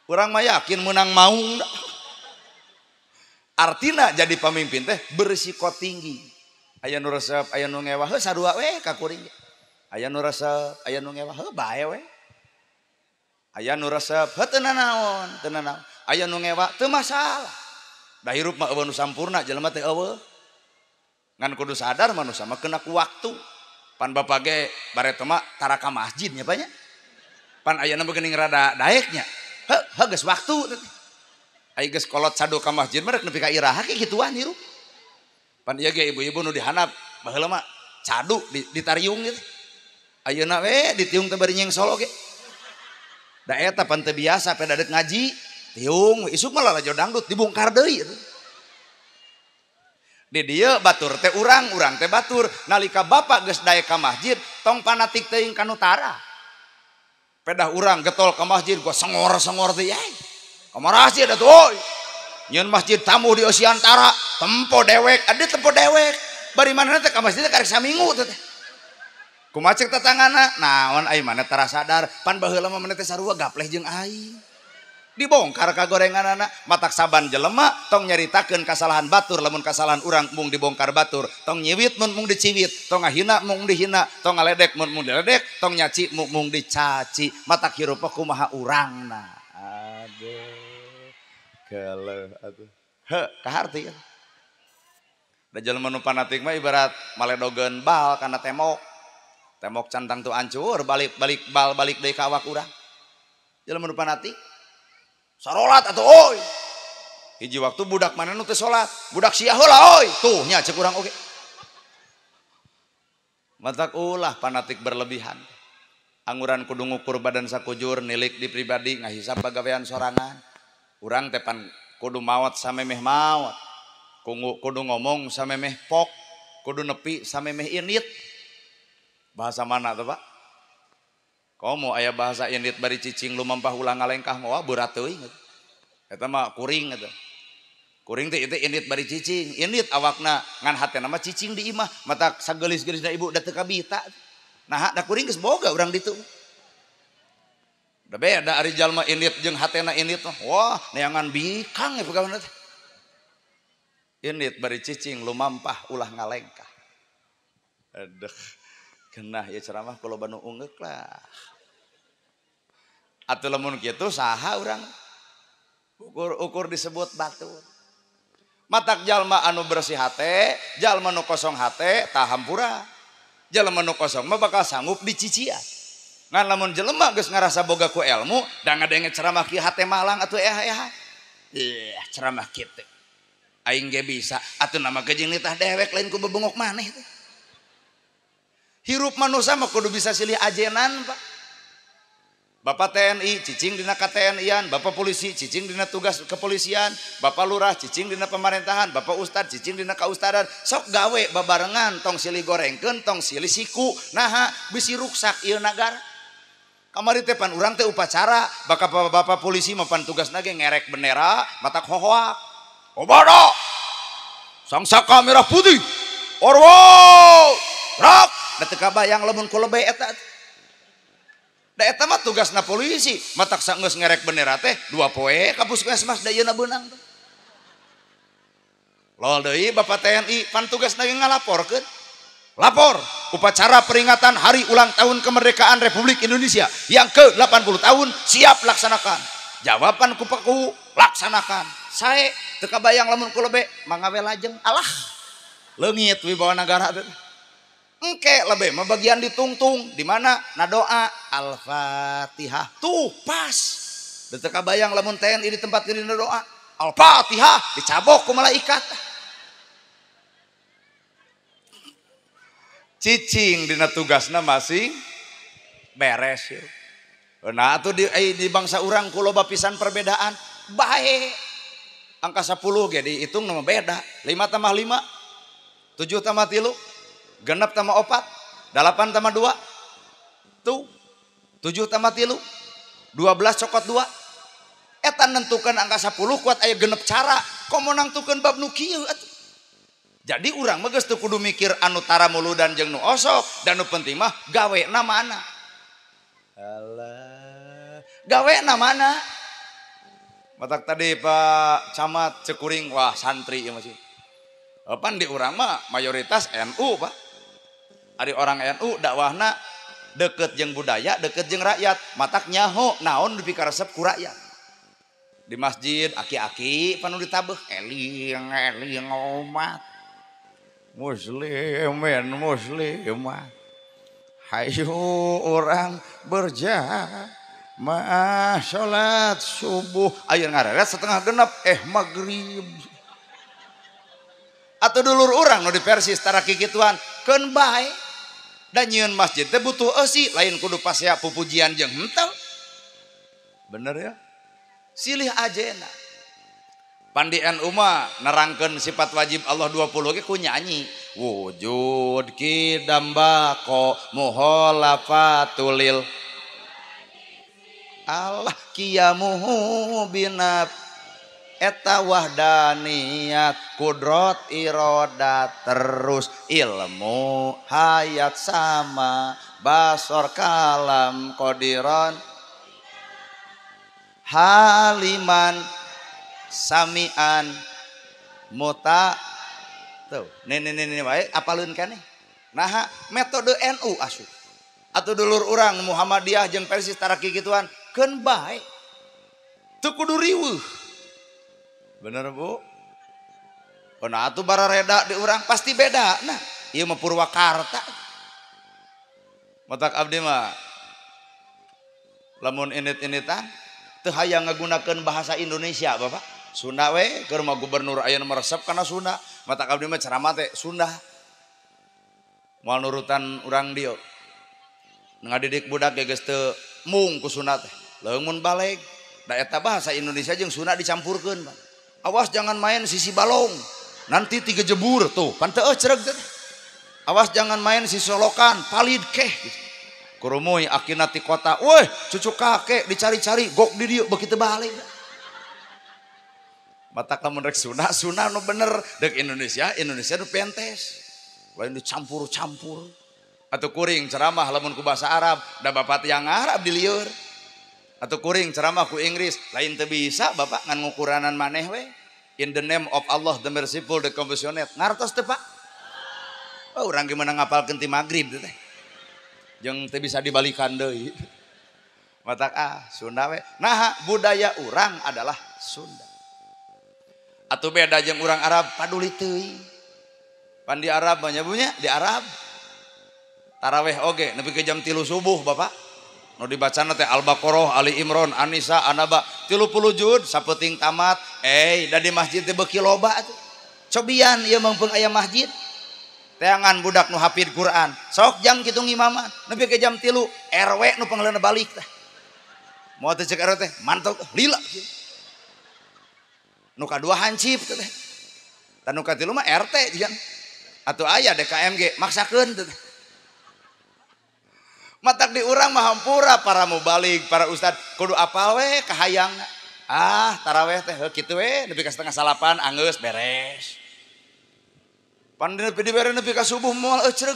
Urang mah yakin menang mau. Artina jadi pamimpin teh berisiko tinggi. Aya nu resep, aya nu ngewah, heuh sarua we ka kuring. Aya nu resep, aya nu ngewah, heuh bae we. Aya nu resep, heuh teu nanaon, teu nanaon. Aya nu ngewah, teu masalah. Da hirup mah eueuh nu sampurna, jelema teh eueuh. Ngan kudu sadar manusia mah kena ku waktu. Pan bapak ge bare teh mah tara ka masjid nya nya. Pan ayeuna mah geuning rada daeknya. Heuh geus waktu. Ai geus kolot sado ka masjid mah rek nepi ka iraha ke gituan hirup. Pan ieu ge ibu-ibu nu dihanap baheula mah cadu ditariung gitu. Ayeuna we ditiung teh bari nyeng solo ge. Da eta pan teu biasa pe dadek ngaji, tiung isuk mah lalajo dangdut dibongkar deui. Di dieu batur teh urang teh batur nalika bapak geus daek ka masjid tong panatik teuing ka nutara. Pedah urang getol ka masjid gua sengor-sengor teh yai. Kamaraha sih da tuh oi. Nyeun masjid tamu di Osiantara, tempo dewek, ade tempo dewek. Bari manehna teh ka masjid teh karek saminggu teh. Kumaha cek tetanggana? Naon ai maneh tara sadar, pan baheula mah maneh teh sarua gapleh jeung aing. Dibongkar ka gorenganana, matak saban jelema tong nyaritakeun kasalahan batur, lamun kasalahan urang mung dibongkar batur, tong nyiwit mun mung diciwit, tong ngahina mung dihina, tong ngaledek mun mung diledek, tong nyaci mung dicaci. Matak hirup kumaha urangna. Aduh. Keleuh atuh. Heuh, kaharti. Da jelema nu fanatik mah ibarat maledogeun bal kana temok. Temok cantang tu hancur, balik bal balik deui ka awak urang. Jelema nu fanatik sarolat atau oi. Hiji waktu budak mana nu teu salat, budak sia heula oi. Tuh nya cek urang oge. Matak ulah fanatik berlebihan. Anguran kudu ngukur badan sakujur nilik di pribadi ngahisap pagawean sorangan. Urang tepan kudu maot samemeh maot. Kudu ngomong samemeh pok, kudu nepi samemeh init. Bahasa mana tuh Pak? Komo aya bahasa init bari cicing lumampah ulah ngalengkah moal berat teuing. Eta mah kuring eta. Kuring teh itu init bari cicing, init awakna ngan hatena mah cicing di imah, mata sagelis-gelisna ibu da teu kabita. Nah, da kuring geus boga urang ditu. Da beda ari jalma init jeung hatena init mah. Wah, neangan bikang ya pagaweana teh. Init bari cicing lumampah ulah ngalengkah. Aduh. Genah ya ceramah kalau banu ungeuk lah. Atuh lamun kitu saha urang? Ukur disebut batur. Matak jalma anu bersih hate, jalma nu kosong hate tah hampura. Jalma nu kosong mah bakal sanggup dicician. Ngan lamun jelema geus ngarasa boga ku ilmu, da ngadenge ceramah kieu hate malang atuh ceramah kitu. Aing ge bisa, atuh nama gejing nitah dewek lain ku bebengok maneh teh. Hirup manusia mah kudu bisa silih ajenan Pak. Bapak TNI cicing dina KTNI-an, Bapak polisi cicing dina tugas kepolisian, Bapak lurah cicing dina pemerintahan, Bapak ustad cicing dina kaustadan. Sok gawe babarengan tong silih gorengkeun, tong silih siku. Naha bisi ruksak ieu nagara. Kamari teh pan urang teh upacara, bapak polisi mah pan tugasna ge ngerek bendera, matak hohoak. Obada. Sang saka merah putih. Orwo. Rak. Da teu kabayang lamun ku lebay eta. Da eta mah tugasna polisi, matak geus ngerek bendera teh 2 poe ka puskesmas da yeuna beunang teh. Lol deui Bapak TNI pan tugasna ge ngalaporkeun. Lapor upacara peringatan hari ulang tahun kemerdekaan Republik Indonesia yang ke-80 tahun siap laksanakan. Jawaban ku paku laksanakan. Sae teu kabayang lamun ku lebe mangawe lajeng alah. Leungit wibawa nagara teh. Engke lebih mah bagian ditungtung di mana na doa Al-Fatihah tuh pas. Teu kabayang lamun TNI di tempat diri doa Al-Fatihah dicabok ku malaikat. Cicing dina tugasna masing beres ya. Nah atuh di bangsa urang ku loba pisan perbedaan bae. Angka 10 ge dihitung nama beda. 5 tambah 5 7 tambah 3 genep tambah 4 8 tambah 2 tuh 7 tambah 3 12 cokot 2 eta nentukan angka 10 kuat aya genep cara komo nangtukeun bab nu kieu atuh. Jadi urang mah geus teu kudu mikir anu tara muludan jeung nu osok dan nu penting mah gawena mana. Alah gawena mana. Matak tadi Pak Camat Cekuring wah santri ieu masih. Pan di urang mah mayoritas NU Pak. Ari orang NU dakwahna deket jeung budaya, deket jeung rakyat. Matak nyaho naon dipikaresep ku rakyat. Di masjid aki-aki panu ditabeuh eling umat. Muslimah. Hayu orang berjamaah salat subuh. Aya ngareret setengah genep magrib. Atau dulur orang nu di Persis tara kikituan keun bae. Da nyieun masjid teh butuh eusi lain kudu pasea pupujian jeung henteu. Bener ya? Silih ajena. Pandi NU mah nerangkeun sifat wajib Allah 20 ge ku nyanyi. Wujud kidambako muholafatulil Allah kiyamuhu binab eta wahdaniyat kudrot iroda terus ilmu hayat sama basor kalam kodiron haliman samian muta tuh ini wae apaleun kan nih nah metode NU asup atuh dulur urang Muhammadiyah jeung Persis tara kikituan keun bae teu kudu riweuh. Bener Bu? Nah atuh barareda di urang pasti beda. Nah, ieu mah Purwakarta. Matak abdi mah lamun init-initan teu hayang ngagunakeun bahasa Indonesia Bapak. Sunda we keur mah gubernur aya nu meresep kana Sunda. Mata abdi mah ceramah teh Sunda. Moal nurutan urang dieu. Ngadidik budak ge geus teu mung ku Sunda teh. Leung mun baleg da eta bahasa Indonesia jeung Sunda dicampurkeun, Pak. Awas jangan main sisi balong. Nanti tiga jebur tuh. Pan teu cereg teh. Awas jangan main sisi solokan, palid keh gitu. Kurumuy akina ti kota, weh cucu kakek dicari-cari gok di dieu begitu balik. Mata lamun rek Sunda nu bener, dek Indonesia nu pentes. Lain dicampur-campur. Atau kuring ceramah lamun ku bahasa Arab, da bapak yang Arab di lieur. Atau kuring ceramah ku Inggris, lain teu bisa Bapak ngan ngukuranan maneh we. In the name of Allah the merciful the compassionate. Ngartos teu Pak? Oh, urang ge meunang ngapalkeun ti magrib teh. Jeung teu bisa dibalikan deui. Matak Sunda we. Nah, budaya urang adalah Sunda. Atuh beda jeung urang Arab paduli teuing. Pan di Arab banyak punya di Arab. Taraweh oge nepi ke jam 3 subuh Bapak. Nu dibacana teh Al-Baqarah, Ali Imran, An-Nisa, An-Naba 30 juz sapeting tamat. Da di masjid teh beuki loba atuh. Cobian ieu mangpeung aya masjid. Teangan budak nu hafid Quran. Sok jang kitu ngimaman. Nepi ke jam 3 RW nu pangleuna balik teh. Moal teh cek RW teh mantok lila. Nu kadua hancip teh. Tan nu katilu mah RT jian. Atuh aya DKMG maksakeun teh. Matak di urang mah hampura para mubalik, para ustad kudu apal we kahayangna. Taraweh teh kitu we nepi ka 7:30 anggeus beres. Pan nepi dibere nepi ka subuh moal ecreg.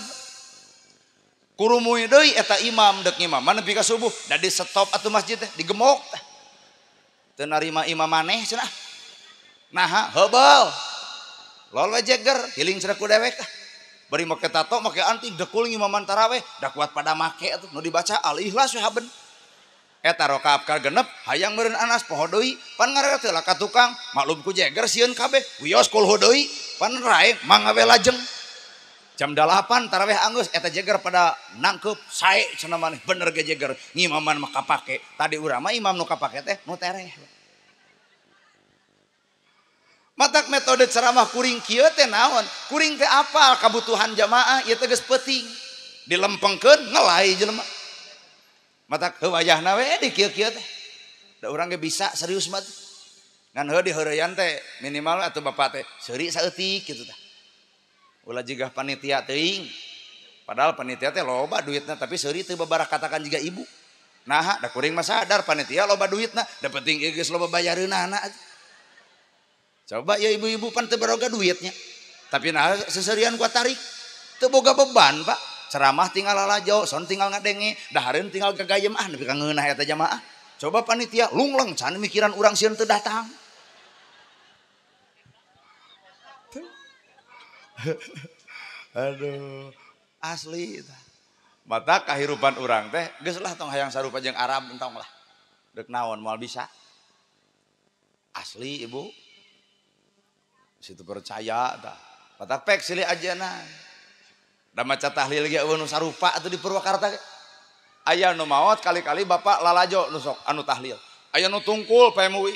Kurumuy deui eta imam dek ngimaman nepi ka subuh da di stop atuh masjid teh digemok teh. Teu narima imam maneh cenah. Nah, heubal. Lol we jeger hiling cenah ku dewek teh. Bari make tato make anting dekul ngimaman taraweh da kuat pada make atuh nu dibaca Al-Ikhlas we haben. Eta rakaat ka genep hayang meureun Anas poho deui pan ngarewe teh ka tukang maklum ku jeger sieun kabeh wios kulhu deui pan rae mangawe lajeng jam 8 taraweh anggeus eta jeger pada nangkep sae cenah maneh bener ge jeger ngimaman mah kapake tadi urang mah imam nu kapake teh nu tereh. Matak metode ceramah kuring kieu teh naon? Kuring teh apal kabutuhan jamaah ieu teh geus peuting. Dilempengkeun ngelai jelema. Matak heuh wayahna we di kieu-kieu teh. Da urang ge bisa serius mah. Ngan heuh di heureuyan teh minimal atuh bapak teh seuri saeutik kitu tah. Ulah jigah panitia teuing. Padahal panitia teh loba duitna tapi seuri teu babarak katakan jiga ibu. Nah, da kuring mah sadar panitia loba duitna, da penting ieu geus loba bayareunana. Coba ya ibu-ibu pan teu baroga duitnya. Tapi nah seserian gua tarik. Teu boga beban, Pak. Ceramah tinggal lalajo, son tinggal ngadenge, dahareun tinggal gagayem nepi ka ngeunah eta jamaah. Coba panitia lungleng can mikiran urang sieun teu datang. Aduh, asli eta. Mata kahirupan urang teh geus lah tong hayang sarupa jeung Arab entong lah. Deuk naon moal bisa. Asli Ibu. Situ percaya tah. Matak pek silih ajana. Da maca tahlil ge eueuh nu sarupa atuh di Purwakarta ge. Aya nu maot kali-kali bapak lalajo nu sok anu tahlil. Aya nu tungkul PMUI.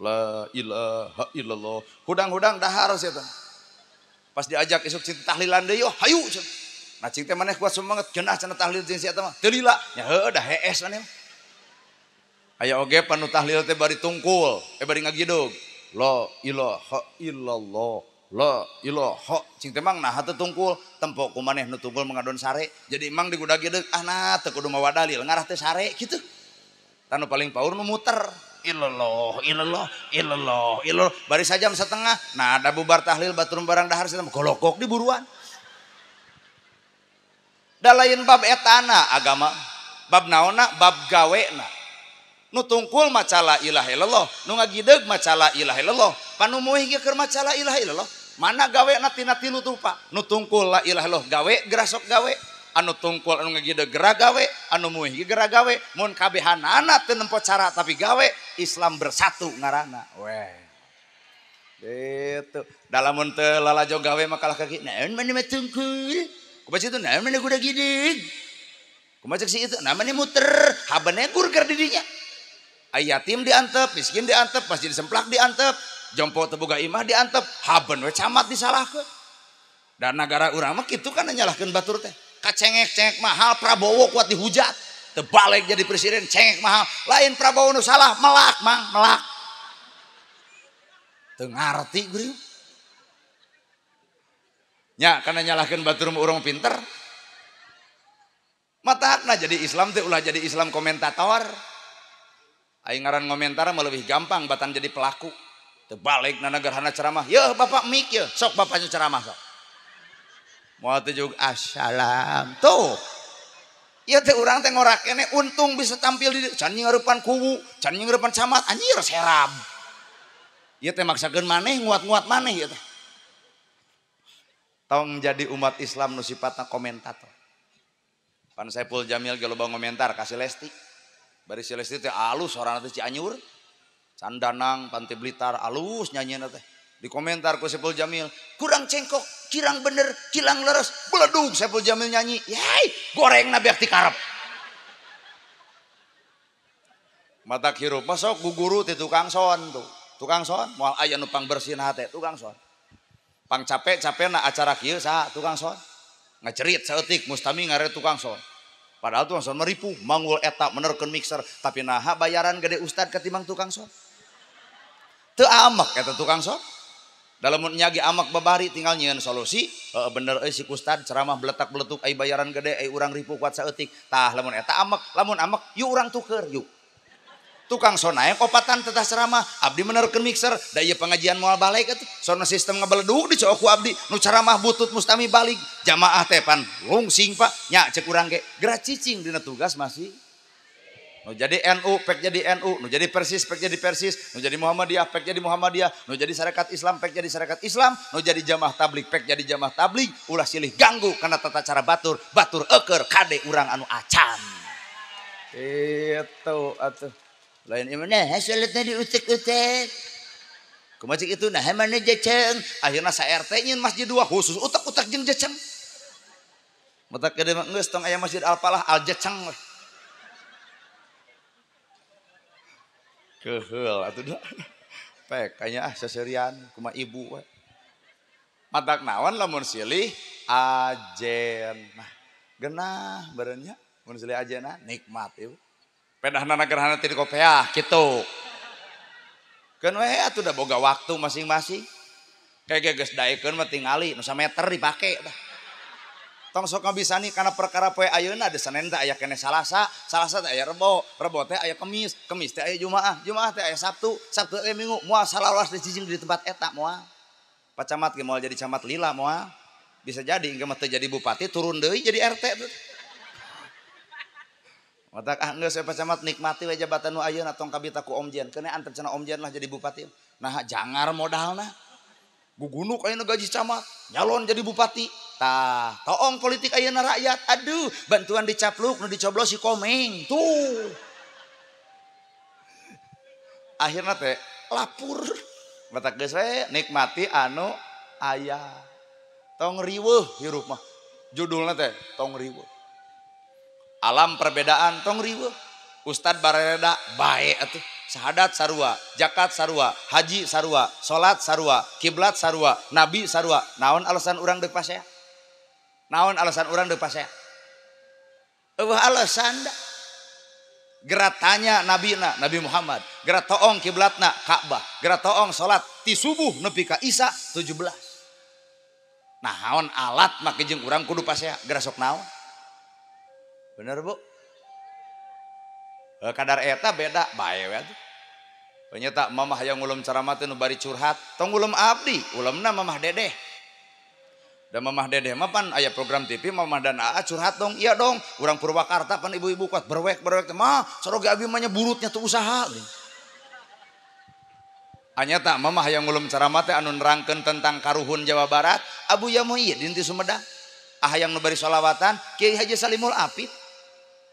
La ilaha illallah. Hudang-hudang dahar sia teh. Pas diajak isuk cing tahlilan deui yo hayu. Nah cing teh maneh kuat semangat cenah cenah tahlil cing sia teh mah. Teu lila. Nya heueuh da hees maneh. Aya oge panu tahlil teh bari tungkul, bari ngagidug. La ilaha illallah. La ilaha cing teh mang nah teu tungkul tempo ku maneh nu tungkul mengadon sare. Jadi emang digudagi deug nah teu kudu mawa dalil ngarah teh sare kitu. Tanu paling paur nu muter. Illallah illallah illallah illallah bari sajam setengah. Nah ada bubar tahlil batur barang dahar sia golokok di buruan. Da lain bab etana agama. Bab naonna bab gawena. Nu tungkul maca la ilaha illallah, nu ngagideg maca la ilaha illallah, panu moih ge keur maca la ilaha illallah. Mana gawena tina tilu tuh Pak? Nu tungkul la ilaha illallah gawe geura sok gawe, anu tungkul anu ngagideg geura gawe, anu moih ge geura gawe. Mun kabehanana teu nempo cara tapi gawe, Islam bersatu ngaranna. Weh. Gitu. Da lamun teu lalajo gawe makalah kaki, naon maneh mah tungkul? Kumaha situ naon maneh kuda gideg? Kumaha cek si itu? Namanya muter, habannya gur keur di dinya. Ai yatim diantep, miskin diantep, pas jadi semplak diantep, jompo teu boga imah diantep, haben we camat disalahkeun. Dan negara urang mah kitu kan nyalahkeun batur teh. Kacengek-cengek mahal Prabowo kuat dihujat. Teu balik jadi presiden cengek mahal. Lain Prabowo nu salah, melak mang, melak. Teu ngarti geuring. Nya kana nyalahkeun batur mah urang pinter. Matahakna jadi Islam teh ulah jadi Islam komentator. Aing ngaran komentar mah leuwih gampang batan jadi pelaku. Teu balik na negarana ceramah. Yeuh bapak mik yeuh, sok bapaknya ceramah sok. Moal teh juga assalam. Tuh. Ieu teh urang teh ngorak kene untung bisa tampil di can ngeurepan kuwu, can ngeurepan camat anjir seram. Ieu teh maksakeun maneh nguat-nguat maneh ieu teh. Tong jadi umat Islam nu sifatna komentator. Pan Saipul Jamil ge loba ngomentar ka si Lesti. Bari si Lesti teh alus sorana teh Cianjur. Candanang, Pantai Blitar alus nyanyiana teh. Di komentar ku Saipul Jamil, kurang cengkok, kirang bener, kilang leres, beledug Saipul Jamil nyanyi. Yai, gorengna beak ti karep. Matak hirup masuk guguru ti tukang son tuh. Tukang son moal aya nu pangbersihin hate tukang son. Pang capek-capekna acara kieu saha tukang son. Ngacerit saeutik mustami ngare tukang son. Padahal tukang son meripu, manggul eta menerkeun mixer, tapi naha bayaran gede ustad ketimbang tukang son. Teu amek eta tukang son. Dalam nyagi amak babari tinggal nyieun solusi. Bener si ustad ceramah beletak-beletuk ai bayaran gede ai urang ripu kuat saeutik. Tah lamun eta amek, lamun amek yuk urang tuker yuk. Tukang son aya kopatan tetah ceramah, abdi menerkeun mixer, da ieu pengajian moal balik atuh. Sono sistem ngabeledug dicook ku abdi, nu ceramah butut mustami balik. Jamaah teh pan lungsing Pak, nya cek urang ge gerak cicing dina tugas masih. Nu jadi NU pek jadi NU, nu jadi Persis pek jadi Persis, nu jadi Muhammadiyah pek jadi Muhammadiyah, nu jadi Sarekat Islam pek jadi Sarekat Islam, nu jadi Jamaah Tabligh pek jadi Jamaah Tabligh, ulah silih ganggu kana tata cara batur euker kade urang anu acan. Itu atuh. Lain imana hasilnya diutek-utek. Kumaha cik itu nah mana jeceng. Akhirna sa RT nyeun masjid 2 khusus utek-utek jeung jeceng. Mata gede mah geus tong aya Masjid Al-Falah Al Jeceng. Keheul atuh da. Pek kayaknya seserian kumaha ibu we. Matak naon lamun silih ajen. Nah, genah barenya mun silih ajenna nikmat ieu. Pedahna nagarana ti di kopeah kitu. Keun we atuh da boga waktu masing-masing. Kayak geus daekeun mah tingali nu sameter dipake tah. Tong sok ngabisani kana perkara poe ayeuna da Senin teh aya kene Salasa, Salasa teh aya Rebo, Rebo teh aya Kemis, Kemis teh aya Jumaah, Jumaah teh aya Sabtu, Sabtu teh Minggu. Moal salawas dicicing di tempat eta moal. Pak Camat ge moal jadi camat lila moal. Bisa jadi engke mah teu jadi bupati turun deui jadi RT tuh. Matak geus Pak Camat nikmati we jabatan nu ayeuna tong kabita ku Om Jen. Keune antep cenah Om Jen lah jadi bupati. Nah jangar modalna. Gugunuk ayeuna gaji camat, nyalon jadi bupati. Tah, toong politik ayeuna rakyat. Aduh, bantuan dicapluk nu dicoblos si Komeng. Tuh. Akhirna teh lapur. Matak geus we nikmati anu aya. Tong riweuh hirup mah. Judulna teh tong riweuh. Alam perbedaan tong riweuh. Ustad bareda bae atuh. Sahadat sarua, zakat sarua, haji sarua, salat sarua, kiblat sarua, nabi sarua. Naon alasan urang deuk pasea? Naon alasan urang deuk pasea? Eueuh alasan da. Gerak tanya nabina, Nabi Muhammad. Gerak toong kiblatna Ka'bah. Gerak toong salat ti subuh nepi ka Isya 17. Nah, naon alat make jeung urang kudu pasea? Gerak sok naon? Bener Bu? Kadar eta beda bae we atuh. Ternyata mamah yang ulum ceramah teh nu bari curhat, tong ulum abdi, ulumna mamah Dedeh. Dan mamah Dedeh mah pan aya program TV mamah dan Aa curhat dong. Iya dong, urang Purwakarta pan ibu-ibu kuat berwek teh mah saroge abi mah nya burutnya tuh usaha. Anyata mamah yang ulum ceramah teh anu nerangkeun tentang karuhun Jawa Barat, Abu Yamuid di Sumedang. Yang nu bari sholawatan Kiai Haji Salimul Apit.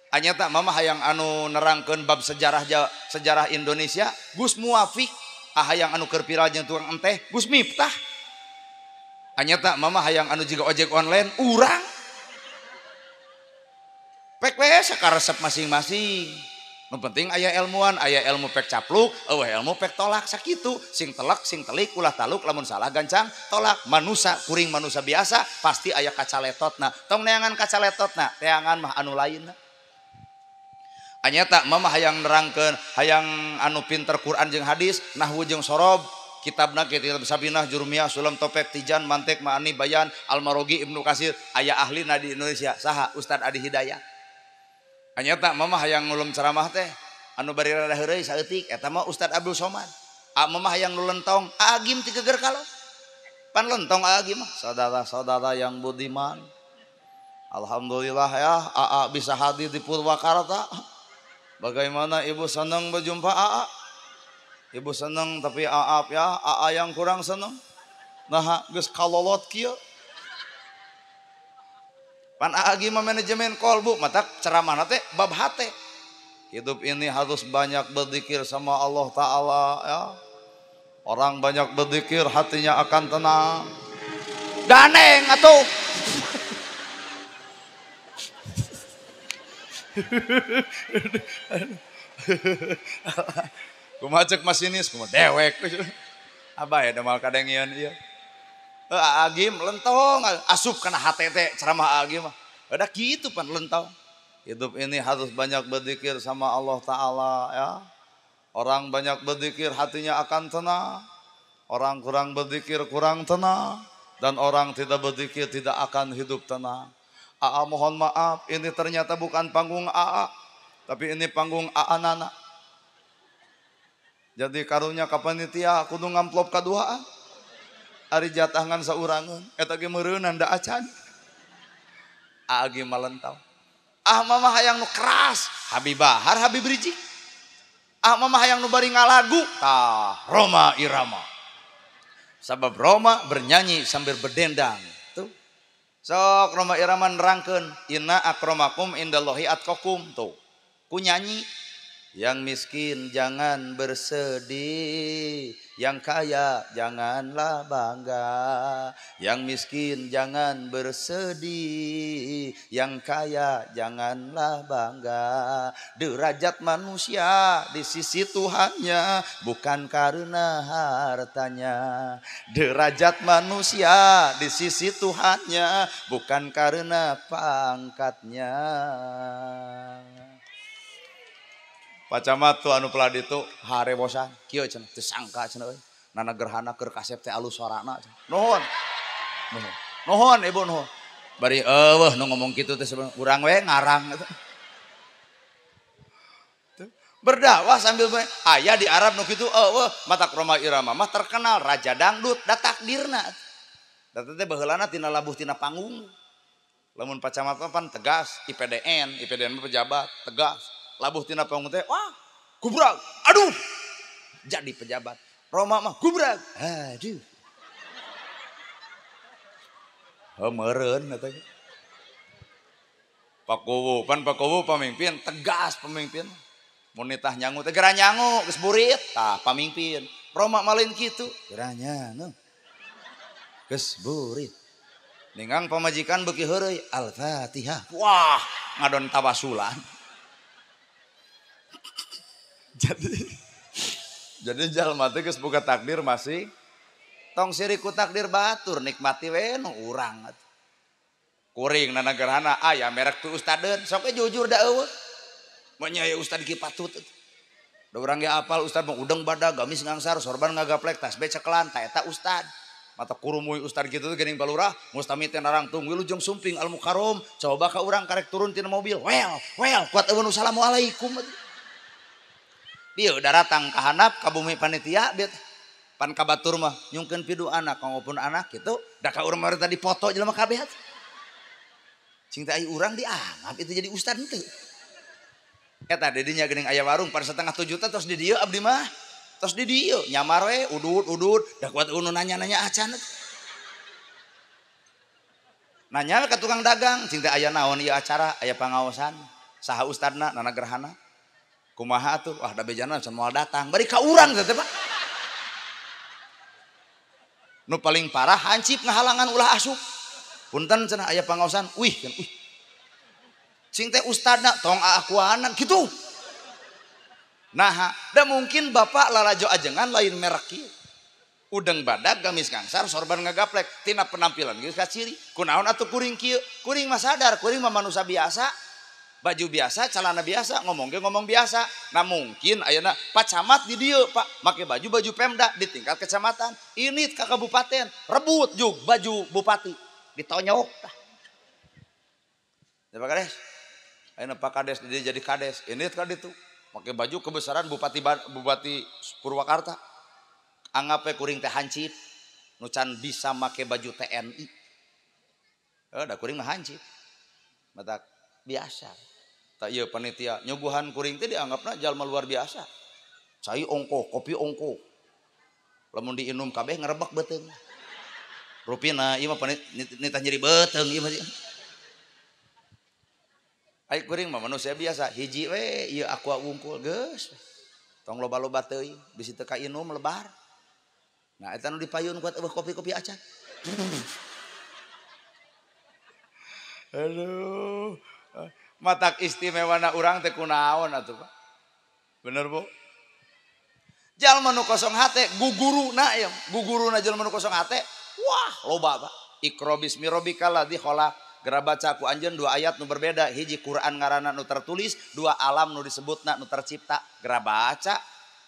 Anyata mama hayang anu nerangkeun bab sejarah sejarah Indonesia Gus Muafik. Hayang anu keur viral jeung tukang enteh Gus Miftah. Anyata mama hayang anu jiga ojek online urang. Pek we sakaresep masing-masing. Nu penting aya ilmuwan, aya ilmu pek capluk, eueuh ilmu pek tolak sakitu. Sing telak, sing telik, ulah taluk, lamun salah gancang tolak. Manusia kuring manusia biasa pasti aya kaca letotna. Tong neangan kaca letotna, teangan mah anu lainna. Anyata mama hayang nerangkeun, hayang anu pinter Quran jeung hadis, nahwu jeung sorob, kitabna kitab Sabinah, Jurumiyah, Sulam Topek, Tijan, Mantek, Ma'ani, Bayan, Al-Marogi, Ibnu Katsir, aya ahlina di Indonesia. Saha? Ustad Adi Hidayat. Anyata mama hayang ngulum ceramah teh anu bari rada heureuy saeutik eta mah Ustad Abdul Somad. Mama hayang nu lentong, agim ti geger kalau. Pan lentong agim mah saudara-saudara yang budiman. Alhamdulillah ya, AA bisa hadir di Purwakarta. Bagaimana ibu senang berjumpa AA? Ibu senang tapi AA ya, AA yang kurang senang. Nah, geus kalolot kieu. Pan AA mah manajemen kolbu, mata ceramahna teh bab hate. Hidup ini harus banyak berzikir sama Allah Ta'ala ya. Orang banyak berzikir hatinya akan tenang. Daneng atuh. Kumaha cek masinis, kumaha dewek. Abah ya damal kadengian ieu. Agim lentong asup kana hate teh ceramah agim mah. Ada kitu pan lentong. Hidup ini harus banyak berzikir sama Allah Ta'ala ya. Orang banyak berzikir hatinya akan tenang. Orang kurang berzikir kurang tenang. Dan orang tidak berzikir tidak akan hidup tenang. AA mohon maaf, ini ternyata bukan panggung AA. Tapi ini panggung AA Nana. Jadi karunya kapanitia kudu ngamplop kaduaan. Ari jatahan saurangan. Eta ge meureunna da acan. AA ge malentau. Mama hayang nu keras. Habib Bahar, Habib Rizik. Mama hayang nu bari ngalagu. Tah Roma Irama. Sabab Roma bernyanyi sambil berdendang. Tuh. Sok Roma Irama nerangkeun. Inna akramakum indallahi atqakum. Tuh. Ku nyanyi. Yang miskin jangan bersedih, yang kaya janganlah bangga. Yang miskin jangan bersedih, yang kaya janganlah bangga. Derajat manusia di sisi Tuhannya bukan karena hartanya. Derajat manusia di sisi Tuhannya bukan karena pangkatnya. Pak Camat tuh anu peladi tuh harebosan kieu cenah teu sangka cenah euy nana gerhana keur kasep teh alus suarana nuhun nuhun ibu nuhun bari eueuh nu ngomong kitu teh urang we ngarang berdakwah sambil aya di Arab nu kitu eueuh mata Roma Irama mah terkenal raja dangdut da takdirna da teh baheulana tina labuh tina panggung lamun Pak Camat pan tegas IPDN mah pejabat tegas labuh tina panggung teh wah gubrak aduh jadi pejabat Roma mah gubrak aduh meureun eta Pak Kowo pamimpin tegas pemimpin mun nitah nyangu teh geura nyangu geus burit tah pamimpin Roma malin kitu geura nyangu geus burit ningang pamajikan beuki heureuy Al-Fatihah wah ngadon tawasulan jadi jalma teh geus boga takdir masih tong siri ku takdir batur nikmati we nu urang kuring nana gerhana aya merek tu ustadeun sok jujur da eueuh mun nya ustad ki patut da urang ge apal ustad mah udeng badag gamis ngangsar sorban ngagaplek tasbih ceklan ta eta ustad mata kurumuy ustad kitu teh geuning balurah mustami teh narangtung wilujeng sumping al mukarrom coba ka urang karek turun tina mobil well kuat eueuh assalamualaikum dia udah datang ke handap ka bumi panitia biar pan kabatur mah nyungkeun pidu anak maupun anak gitu da ka urang mah tadi foto jelema kabeh sing teh aya urang dianggap itu jadi ustad henteu eta di dinya geuning aya warung pada 6,7 juta terus di dieu abdi mah terus di dieu nyamar we udud da kuat unu nanya-nanya acan nanya ka tukang dagang sing teh aya naon ieu acara aya pangaosan saha ustadna nana gerhana kumaha tuh wah da bejana moal datang bari ka urang teh Pak nu paling parah hancip ngahalangan ulah asup punten cenah aya pangaosan wih sing teh ustadna tong akuanan kitu Nah, da mungkin bapak lalajo ajengan lain merek kieu. Udeng badag gamis gangsar sorban ngagaplek tina penampilan geus kaciri. Kunaon atuh kuring kieu? Kuring mah sadar, kuring mah manusia biasa. Baju biasa, celana biasa, ngomong ge ngomong biasa. Nah mungkin ayeuna Pak Camat di dieu, Pak, make baju Pemda di tingkat kecamatan. Ini ke kabupaten, rebut jug baju bupati. Ditonyok tah. Ya Pak Kades. Ayeuna Pak Kades dia jadi kades. Ini ka ditu. Make baju kebesaran Bupati Purwakarta. Anggape kuring teh hancip. Nu can bisa make baju TNI. Da kuring mah hancip. Mata biasa. Tak ieu panitia nyuguhan kuring teh dianggapna jalma luar biasa. Cai ongko, kopi ongko. Lamun diinum kabeh ngarebek beuteung. Rupina ieu mah panitia nyeri beuteung ieu mah. Ai kuring mah manusia biasa, hiji we ieu aqua wungkul geus. Tong loba-loba teuing, bisi teu ka inum lebar. Nah eta nu dipayun kuat eueuh kopi-kopi acan. Aduh. Matak istimewana urang teh kunaon atuh Pak? Bener Bu? Jalma nu kosong hate guguruna ya, guguruna jalma nu kosong hate. Wah, loba Pak. Iqra bismi rabbikal ladzi khalaq. Geura baca ku anjeun dua ayat nu berbeda, hiji Quran ngaranna nu tertulis, dua alam nu disebutna nu tercipta. Geura baca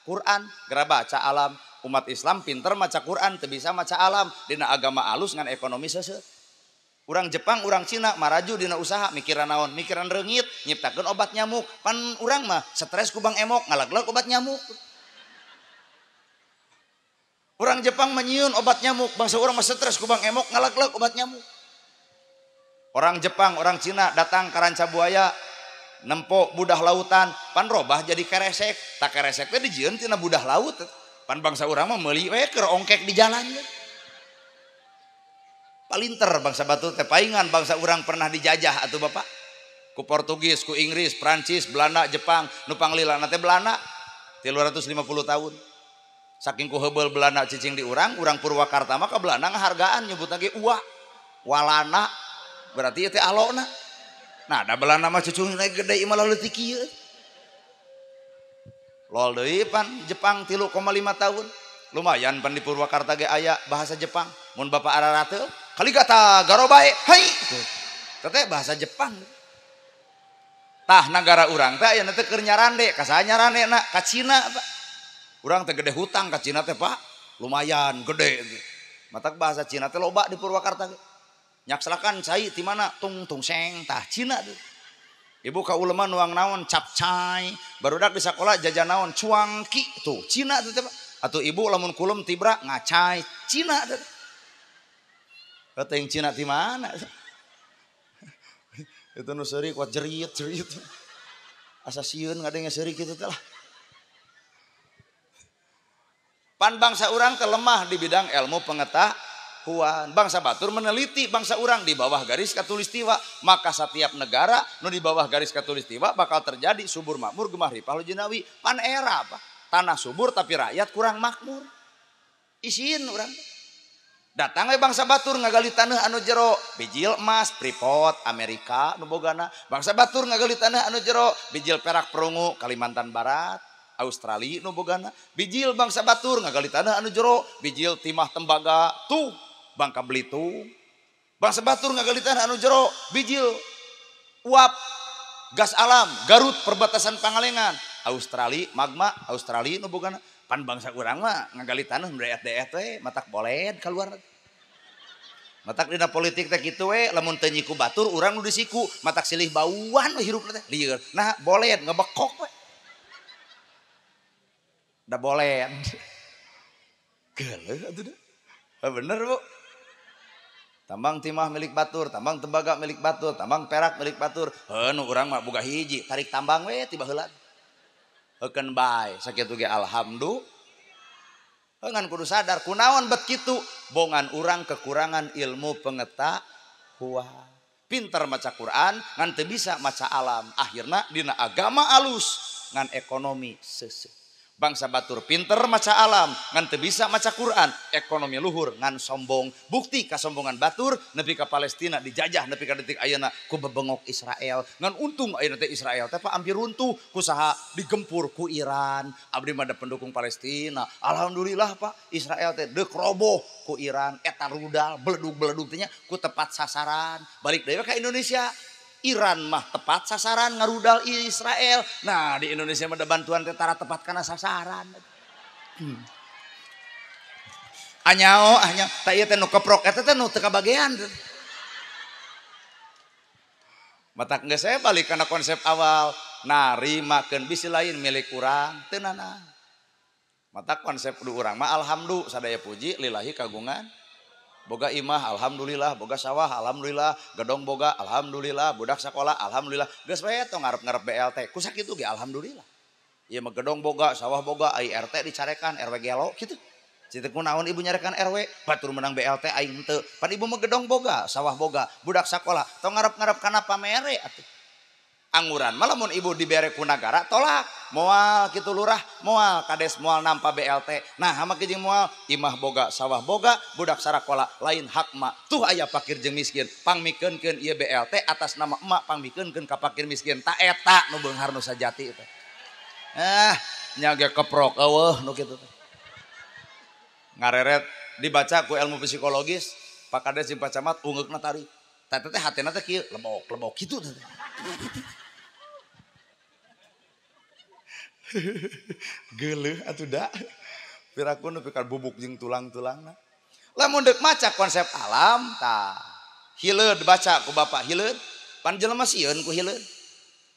Quran, geura baca alam. Umat Islam pinter maca Quran, teu bisa maca alam. Dina agama alus ngan ekonomi seuseut. Urang Jepang, urang Cina maraju dina usaha mikiran naon, mikiran reungit, nyiptakeun obat nyamuk. Pan urang mah stres ku Bang Emok ngalag-lag obat nyamuk. Urang Jepang menyieun obat nyamuk, bangsa urang mah stres ku Bang Emok ngalag-lag obat nyamuk. Orang Jepang, orang Cina datang ke ranca buaya, nempo budah lautan, pan robah jadi keresek. Tak keresek teh dijieun tina budah laut. Pan bangsa urang mah meuli we keur ongkek di jalan. Palinter bangsa Batur teh paingan bangsa urang pernah dijajah atuh Bapak. Ku Portugis, ku Inggris, Prancis, Belanda, Jepang, nu panglilana teh Belanda 350 tahun. Saking ku heubeul Belanda cicing di urang Purwakarta mah ka Belanda ngahargaan nyebut lagi uwa. Walana berarti teh alona. Nah, da Belanda mah cucung naik gede ieu mah leutik kieu. Lol deui pan Jepang 3,5 tahun. Lumayan pan di Purwakarta ge aya bahasa Jepang. Mun Bapak arara teu kaligata garobae hai teh bahasa Jepang. Tah nagara urang teh aya teh keur nyarande ka saha nyaranena ka Cina Pak. Urang teh gede hutang ka Cina teh Pak, lumayan gede. Matak bahasa Cina teh loba di Purwakarta. Nyakselakan cai ti mana tung tung seng tah Cina tuh. Ibu ka ulama nuang naon capcay, barudak di sekolah jajan naon cuangki tuh Cina tuh Pak. Atau ibu lamun kulum tibra ngacai Cina tuh. Kata yang Cina di mana? Itu nu seuri kuat jerit. Asa sieun ngadenge seuri kitu teh lah. Pan bangsa urang teh lemah di bidang ilmu pengetahuan. Bangsa Batur meneliti bangsa urang di bawah garis khatulistiwa. Maka setiap negara nu di bawah garis khatulistiwa bakal terjadi subur makmur gemah ripah jinawi. Pan era apa? Tanah subur tapi rakyat kurang makmur. Isin urang. Datang bangsa Batur ngagali tanah anu jero bijil emas Freeport Amerika nu bogana. Bangsa Batur ngagali tanah anu jero bijil perak perungu Kalimantan Barat Australia nu bogana. Bijil bangsa Batur ngagali tanah anu jero bijil timah tembaga tuh Bangka Belitung. Bangsa Batur ngagali tanah anu jero bijil uap gas alam Garut perbatasan Pangalengan Australia magma Australia nu bogana. Pan bangsa urang mah ngagali tanah daet-daet we matak boled keluar. Matak dina politik teh kitu we lamun teu nyiku batur urang nu disiku matak silih bauan we hirupna teh lieur. Nah boled ngebekok we. Da boled. Geuleuh atuh da. Bener Bu. Tambang timah milik batur, tambang tembaga milik batur, tambang perak milik batur. Heuh nu urang mah boga hiji, tarik tambang we tiba heula. Heukeun bae sakitu ge alhamdulillah. Ngan kudu sadar kunaon bet kitu bongan urang kekurangan ilmu pengetahuan. Pinter maca Quran ngan teu bisa maca alam. Akhirna dina agama alus ngan ekonomi seuseuh. Bangsa batur pinter maca alam ngan teu bisa maca Quran, ekonomi luhur ngan sombong. Bukti kasombongan batur nepi ka Palestina dijajah nepi ka detik ayeuna ku bebengok Israel. Ngan untung ayeuna teh Israel teh hampir runtuh ku saha digempur ku Iran. Abdi mah da pendukung Palestina. Alhamdulillah Pak, Israel teh deuk roboh ku Iran, eta rudal beledug-beledug teh nya ku tepat sasaran. Balik deui ka Indonesia. Iran mah tepat sasaran ngarudal Israel. Nah di Indonesia mah ada bantuan tentara tepat karena sasaran. Anyao tak ieu teh nu keprok eta teh nu teu kabagean. Matak geus saya balik kana konsep awal. Narimakeun bisi lain milik urang teu nanan. Matak konsep kudu urang mah alhamdulillah sadaya puji lillahi kagungan. Boga imah alhamdulillah, boga sawah alhamdulillah, gedong boga alhamdulillah, budak sekolah alhamdulillah. Geus bae tong ngarep-ngarep BLT. Ku sakitu ge alhamdulillah. Ieu mah gedong boga, sawah boga, ai RT dicarekan, RW gelo kitu. Citek kunaon ibu nyarekan RW, batur menang BLT aing henteu. Pan ibu mah gedong boga, sawah boga, budak sekolah, tong ngarep-ngarep kana pamere atuh. Anguran malah mun ibu dibere ku nagara tolak. Moal kitu lurah, moal kades moal nampa BLT. Nah hama kijing moal imah boga, sawah boga, budak sarakola lain hak mak. Tuh aya fakir jeung miskin. Pangmikeunkeun ieu BLT atas nama emak pangmikeunkeun ka fakir miskin. Ta eta nu beunghar nu sajati eta. Nya ge keprok eueuh nu kitu teh. Ngareret dibaca ku ilmu psikologis, Pak Kades jeung Pak Camat ungeukna tari. Tah teh hatena teh kieu lebok-lebok kitu teh. Geuleuh atuh da. Piraku nepi ka bubuk jeung tulang-tulangna. Lamun deuk maca konsep alam tah hileud baca ku Bapak hileud. Pan jelema sieun ku hileud.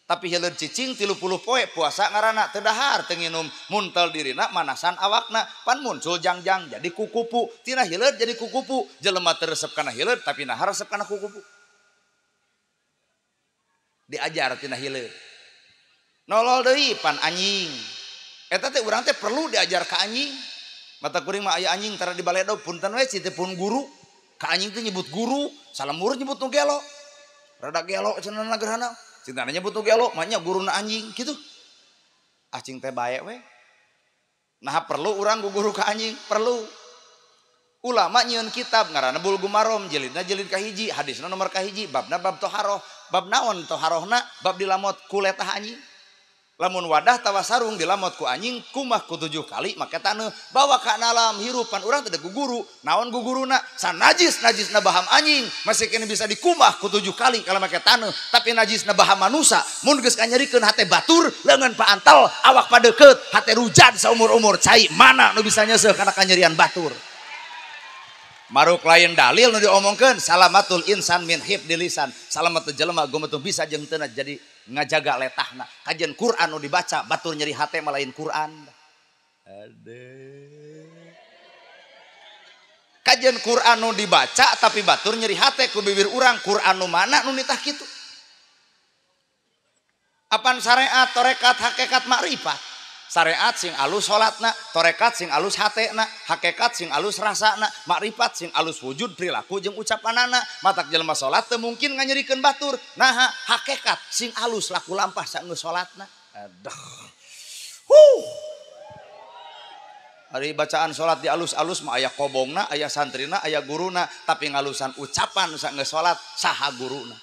Tapi hileud cicing 30 poe puasa ngaranna teu dahar teu nginum muntel dirina manasan awakna. Pan muncul jangjang jadi kukupu. Tina hileud jadi kukupu. Jelema teu resep kana hileud tapi nahar resep kana kukupu. Diajar tina hileud. Nolol deui pan anjing. Eta teh urang teh perlu diajar ka anjing. Mata kuring mah aya anjing tara di baledo punten we citeu pun guru. Ka anjing teh nyebut guru, salamur nyebut nu gelo. Rada gelo cenah gerhana. Cintana nyebut nu gelo, mah nya guruna anjing kitu. Acing teh bae we. Nah perlu urang guguru ka anjing, perlu. Ulama nyieun kitab ngaranna Bulughul Maram, jilidna jilid kahiji, hadisna nomor kahiji, babna bab toharoh. Bab naon toharohna? Bab dilamot ku letah anjing. Lamun wadah tawa sarung dilamot ku anjing kumah ku 7 kali make taneuh bawa ka alam hirupan urang teh guguru. Naon guguruna? San najisna baham anjing masih kene bisa dikumah ku 7 kali kalau make taneuh, tapi najisna baham manusia mun geus kanyerikeun hate batur leungeun paantal awak padeukeut hate rujad saumur-umur cai mana nu bisa nyeuseuk kana kanyerian batur. Maruk lain dalil nu diomongkeun salamatul insan min hifdil lisan. Salamat jelema gumetung bisa jeung teu jadi ngajaga letahna. Kajian Quran nu dibaca batur nyeri hate mah lain Quran. Kajian Quran nu dibaca tapi batur nyeri hate ku bibir urang Quran nu mana nu nitah kitu. Apan syariat tarekat hakikat makrifat. Syariat sing alus salatna, tarekat sing alus hatena, hakikat sing alus rasana, makrifat sing alus wujud perilaku jeung ucapanana. Matak jelema salat teu mungkin nganyerikeun batur. Nah, hakikat sing alus laku lampah saenggeus salatna. Aduh. Ari bacaan salat di alus-alus mah aya kobongna, aya santrina, aya guruna, tapi ngalusan ucapan saenggeus salat saha guruna.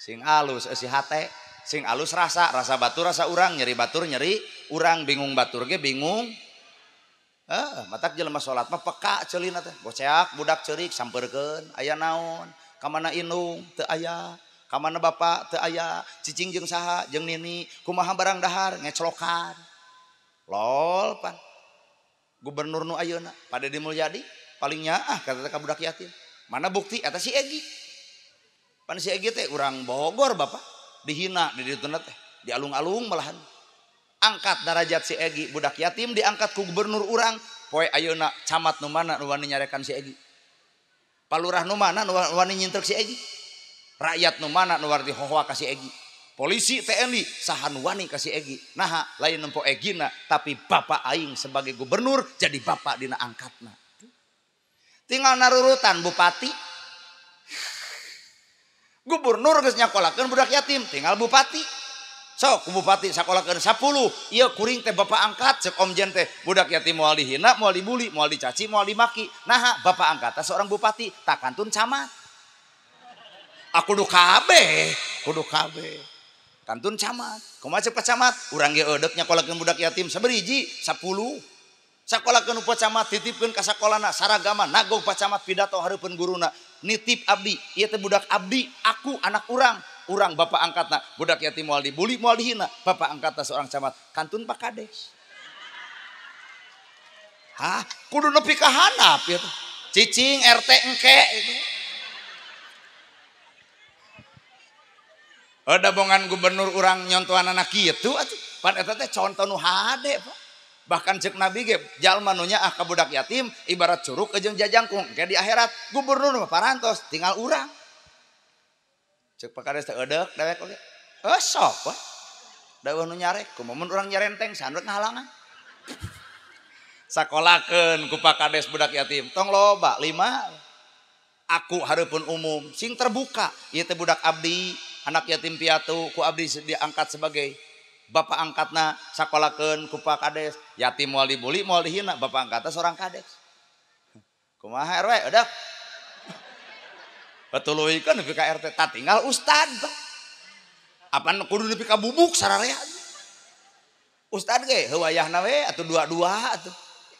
Sing alus si hate. Sing alus rasa batur rasa urang, nyeri batur nyeri urang, bingung batur ge bingung. Matak jelema salat mah peka ceulina teh. Boceak budak ceurik sampeurkeun, aya naon? Ka mana indung? Teu aya. Ka mana bapak? Teu aya. Cicing jeung saha? Jeung nini. Kumaha barang dahar? Ngeclokan. Lol pan. Gubernur nu ayeuna Pak Deddy Mulyadi paling nyaah kata ka budak yatim. Mana bukti eta si Egi? Pan si Egi teh urang Bogor bapak. Dihina di ditu teh dialung-alung malahan. Angkat derajat si Egi budak yatim diangkat ku gubernur urang. Poe ayeuna camat nu mana nu wani nyarekan si Egi? Palurah nu mana nu wani nyintrek si Egi? Rakyat nu mana nu warti hohoa ka si Egi? Polisi TNI saha nu wani ka si Egi? Nah lain nempo Egina tapi bapak aing sebagai gubernur jadi bapak dina angkatna. Tinggal narurutan bupati. Gubernur geus nyakolakeun budak yatim, tinggal bupati. Sok ku bupati sakolahkeun 10. Ieu kuring teh bapak angkat cek omjen teh budak yatim moal dihina, moal dibuli, moal dicaci, moal dimaki. Nah, bapak angkat teh seorang bupati, tak kantun camat. Aku kudu kabeh. Kantun camat. Kumaha cek camat? Urang ge eudeup nyakolahkeun budak yatim saberiji 10. Sakolahkeun upah camat titipkeun ka sakolana saragama nagog pak camat pidato hareupeun guruna. Nitip abdi, ieu teh budak abdi, aku anak urang bapak angkatna budak yatim moal dibuli moal dihina, bapak angkatna seorang camat kantun Pak Kades. Hah, kudu nepi ka handap ya tuh. Cicing RT engke itu. Ada bongan gubernur urang nyontohan anak kitu atuh. Pan eta teh contoh nu hade, Pak. Bahkan cek Nabi ge jalma nu nyaah ka budak yatim ibarat curug jeung jajangkung ke di akhirat gubernur mah parantos tinggal urang. Cek Pak Kades teh eudeuh dewek oge. Sok we. Dawuh nu nyarek kumaha mun urang nyarenteng sandut ngahalangan. Sakolahkeun ku Pak Kades budak yatim tong loba 5. Aku hareupeun umum sing terbuka ieu teh budak abdi anak yatim piatu ku abdi diangkat sebagai bapak angkatna sakolahkeun ku Pak Kades yatim moal dibuli moal dihina bapak angkatna seorang kades. Kumaha RW udah batuluikeun nepi ka RT tak tinggal ustad. Apa kudu nepi ka bubuk sararea. Ustad ge heuwayahna we atuh dua-dua atuh.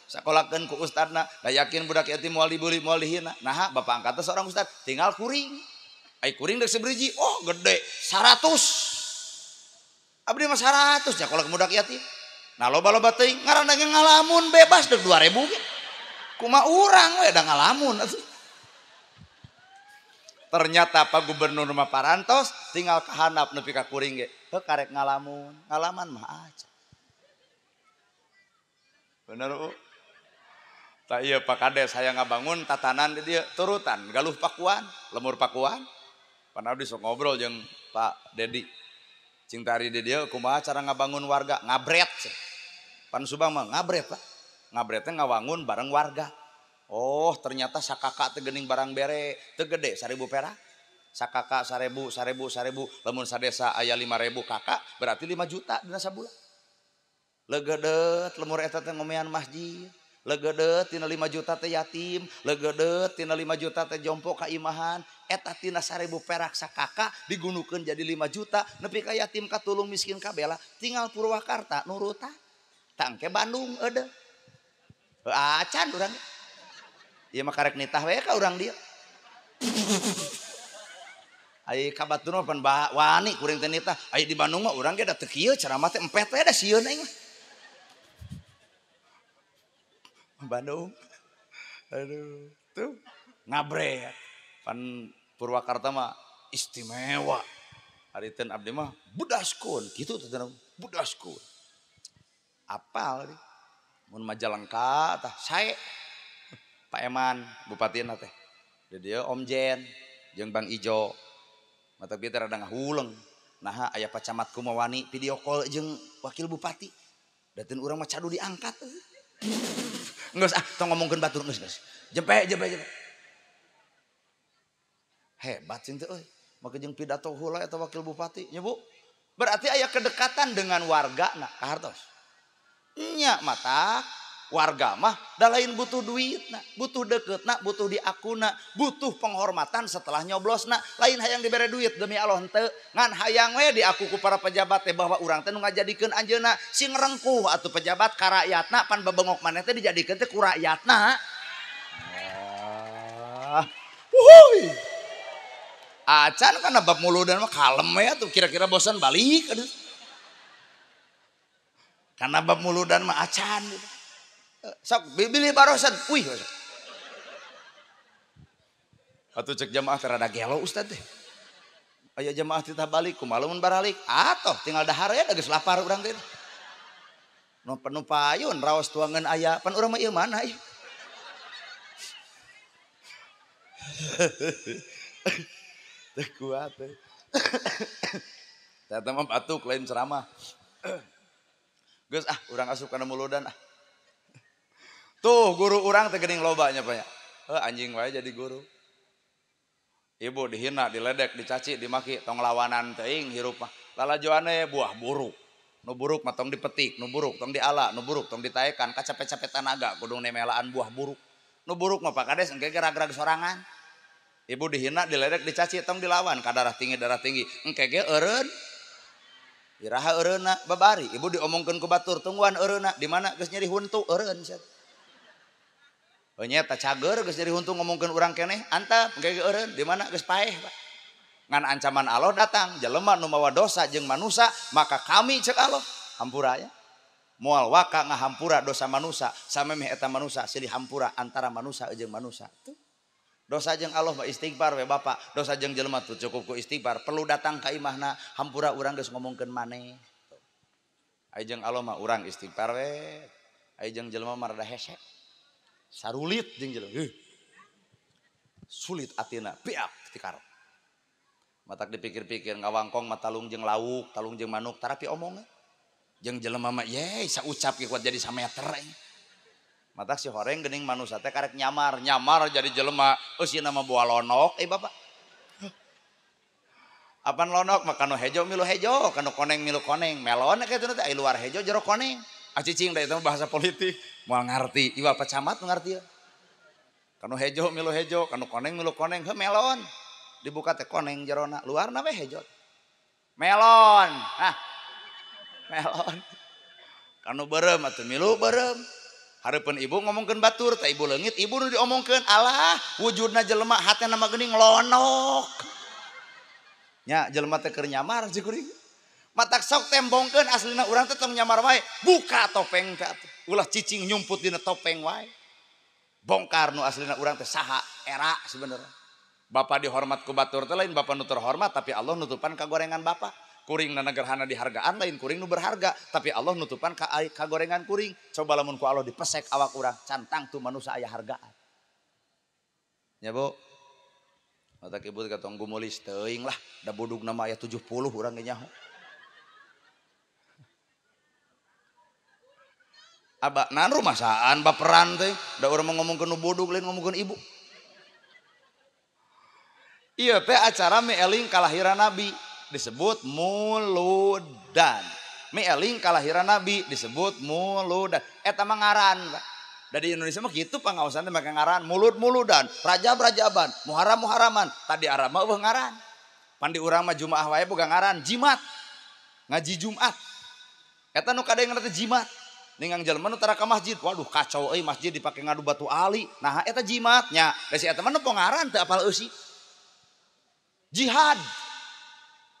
Sakolahkeun ku ustadna da yakin budak yatim moal dibuli moal dihina. Nah bapak angkatna seorang ustad tinggal kuring. Ai kuring deuk saberiji oh gede 100. Abdi mah 100 nya kalau budak yatim. Nah loba-loba teuing ngaranna ge ngalamun bebas deuk 2000 ge. Kumaha urang we da ngalamun atuh. Ternyata Pak Gubernur mah parantos tinggal kahandap nepi ka kuring ge. Heuh karek ngalamun, ngalaman mah aja. Bener Bu. Tak iya Pak Kades saya ngabangun tatanan di dieu turutan galuh pakuan, lemur pakuan. Pan abdi sok ngobrol jeung Pak Dedi. Cing tari di dieu kumaha cara ngabangun warga? Ngabret. Pan Subang mah ngabret, Pak. Ngabret teh ngawangun bareng warga. Oh, ternyata sakaka teh geuning barang bere, teu gede 1000 perak. Sakaka 1000, lamun sadesa aya 5000 kakak berarti 5 juta dina sabulan. Legedet lemur eta teh ngomean masjid. Legedet tina 5 juta teh yatim, legedet tina 5 juta teh jompo ka imahan, eta tina 1000 perak sakaka digunukeun jadi 5 juta, nepi ka yatim katulung miskin kabela, tinggal Purwakarta nurutan. Tangke Bandung eudeuh. Acan urang. Ieu mah karek nitah we ka urang dieu. Ai kabatur mah pan wani kuring teh nitah, ai di Bandung mah urang ge da teu kieu ceramah teh empet we da sieun aing mah. Bandung, aduh, tuh ngabret, pan Purwakarta mah istimewa. Hariteun abdi mah budaskun, gitu tuh budaskun. Apal nih, mun Majalengka tah sae Pak Eman bupatina teh, jadi Om Jen, jeung Bang Ijo, mata bieu teh rada ngahuleng. Nah aya pacamatku mah wani video call jeung wakil bupati, dateun urang mah cadu diangkat. Nggak tong ngomongkeun batur geus. Jempe. Hebat cing teh euy. Make jeung pidato heula eta wakil bupati nya Bu. Berarti aya kedekatan dengan warga nah kahartos. Nya mata warga mah da lain butuh duitna, butuh dekeutna, butuh diakuna, butuh penghormatan setelah nyoblosna. Lain hayang dibere duit demi Allah henteu. Ngan hayang we diaku ku para pejabat teh bahwa urang teh nu ngajadikeun anjeunna sing rengkuh atuh pejabat ka rakyatna pan babengok maneh teh dijadikeun teh ku rakyatna. Wuhuy. Acan kana bab muludan mah kalem we atuh kira-kira bosan balik aduh. Kana bab muludan mah acan gitu. Sok bili barosan, wih. Atuh cek jamaah terada gelo ustad teh. Aya jamaah titah balik kumaha lamun baralik? Atoh tinggal dahar ya da geus lapar urang teh. Nu penuh payun raos tuangan aya, pan urang mah ieu mana ieu? Teu kuat teh. Eta mah batuk lain ceramah. Geus urang asup kana muludan Tuh guru orang teh geuning loba nya Pak ya. Anjing wae jadi guru. Ibu dihina, diledek, dicaci, dimaki, tong lawanan teuing hirup mah. Lalajoane buah buruk. Nu buruk mah tong dipetik, nu buruk tong diala, nu buruk tong ditaekan, kacapet-capet tanaga kudung nemelaan buah buruk. Nu buruk mah Pak Kades engke gerag-gerag sorangan. Ibu dihina, diledek, dicaci, tong dilawan ka darah tinggi, engke ge eureun. Iraha eureunna babari, ibu diomongkeun ku batur, tungguan eureunna di mana geus nyeri huntu eureun sia. Oh nyata cager geus nyeri huntu ngomongkeun urang keneh, antap engke ge eureun di mana geus paeh Pak. Ngan ancaman Allah datang, jelema nu mawa dosa jeung manusia, maka kami cek Allah hampura ya. Moal waka ngahampura dosa manusia, samemeh eta manusia silih hampura antara manusia jeung manusia. Tuh. Dosa jeung Allah mah istighfar we Bapak, dosa jeung jelema tuh cukup ku istighfar, perlu datang ka imahna hampura urang geus ngomongkeun maneh. Ai jeung Allah mah urang istighfar we, ai jeung jelema mah rada hese. Sarulit jeung jelema. Sulit atina, piak tikar. Matak dipikir-pikir ngawangkong mah talung jeung lauk, talung jeung manuk, tarapi omongna. Jeung jelema mah ye saucap ge kuat jadi sameter. Matak si horeng geuning manusia teh karek nyamar jadi jelema eusina mah buah lonok Bapak. Apan lonok mah kanu hejo milu hejo, kanu koneng milu koneng. Melon kitu teh ai luar hejo jero koneng. Acicing da itu bahasa politik, moal ngarti. Ieu apa camat ngarti ya. Kanu hejo milu hejo, kanu koneng milu koneng, heuh melon. Dibuka teh koneng jerona, luarna we hejo. Melon. Hah. Melon. Kanu beureum atuh milu beureum. Hareupeun ibu ngomongkeun batur, teh ibu leungit, ibu nu diomongkeun alah wujudna jelema hatena mah geuning lonok. Nya jelema teh keur nyamar jeung kuring. Matak sok tembongkeun aslina urang teh tong nyamar wae, buka topeng teh atuh. Ulah cicing nyumput dina topeng wae. Bongkar nu aslina urang teh saha era sebenarnya. Bapak dihormat ku batur teh lain bapak nu terhormat, tapi Allah nutupan kagorengan bapak. Kuring na gerhana dihargaan lain kuring nu berharga, tapi Allah nutupan kagorengan kuring. Coba lamun ku Allah dipesek awak urang, cantang tuh manusia aya hargaan. Ya Bu. Matak ibu katong gumulis teuing lah, da budugna mah aya 70 urang ge nyaho. Aba nan rumah saan baperan teh, da urang ngomongkeun nu budug lain ngomongkeun ibu. Iya teh acara meeling kalahiran Nabi disebut muludan. Meeling kalahiran Nabi disebut muludan. Eta mah ngaran, Pak. Dari Indonesia mah kitu pangaosan teh make ngaran mulud-muludan, rajab-rajaban, muharam-muharaman. Tadi Arab mah eueuh ngaran. Pandi urang mah Jumaah wae boga ngaran jimat. Ngaji Jumat. Eta nu kadang teh jimat. Ningang jelema nu tara ka masjid, waduh kacau euy masjid dipake ngadu batu ali. Nah eta jimatnya. Da si eta mah nu ngaran teu apal eusi. Jihad.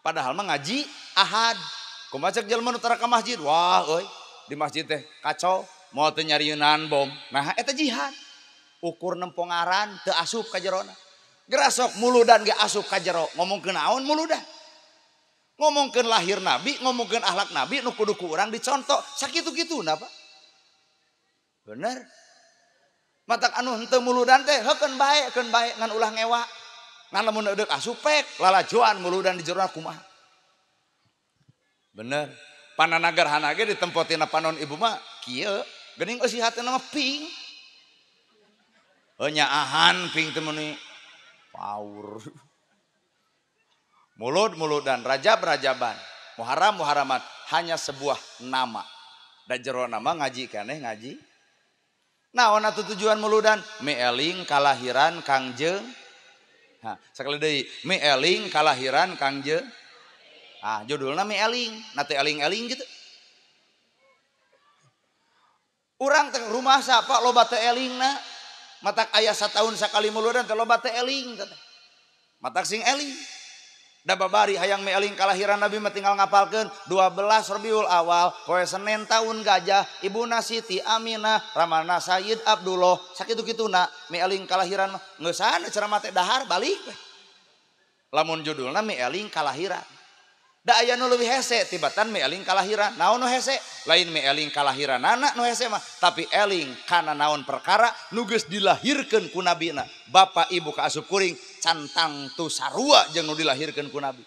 Padahal mah ngaji ahad. Kumaha cek jelema nu tara ka masjid, wah euy di masjid teh kacau, moal teu nyarieunan bom. Nah eta jihad. Ukur nempong ngaran teu asup ka jerona. Gerasok muludan ge asup ka jero. Ngomongkeun naon muludan? Ngomongkeun lahir Nabi, ngomongkeun akhlak Nabi nu kudu ku urang dicontoh. Sakitu-kituna, Pak. Bener. Matak anu henteu muludan teh heukeun bae ngan ulah ngewa. Ngan lamun eudeuh asupek lalajoan muludan di jerona kumaha. Bener. Panana gerhana ge ditempotina panon ibu mah kieu, geuning eusi hatena mah ping. Heuh nyaahan ping teh meuni paur. Mulud-muludan, rajab-rajaban, muharam-muharaman hanya sebuah nama. Da jero nama ngaji keneh ngaji. Naon atuh tujuan muludan? Meeling kalahiran Kangjeng. Nah, sekali deui, meeling kalahiran Kangjeng. Ah, judulna meeling, na teu eling-eling gitu. Urang teh rumah sapa loba teu elingna. Matak aya sataun sakali muludan teh loba teu eling teh. Matak sing eling. Da babari hayang meeling kalahiran Nabi mah tinggal ngapalkeun 12 Rabiul Awal poe Senin tahun gajah ibuna Siti Aminah ramana Sayyid Abdullah sakitu-kituna meeling kalahiran mah geus sana ceramah teh dahar balik we. Lamun judulna meeling kalahiran. Da aya nu leuwih hese tibatan meeling kalahiran. Naon nu hese? Lain meeling kalahiran anak nu hese mah, tapi eling kana naon perkara nu geus dilahirkeun ku nabina. Bapak ibu kaasup kuring cantang tu sarua jeung nu dilahirkeun ku nabi.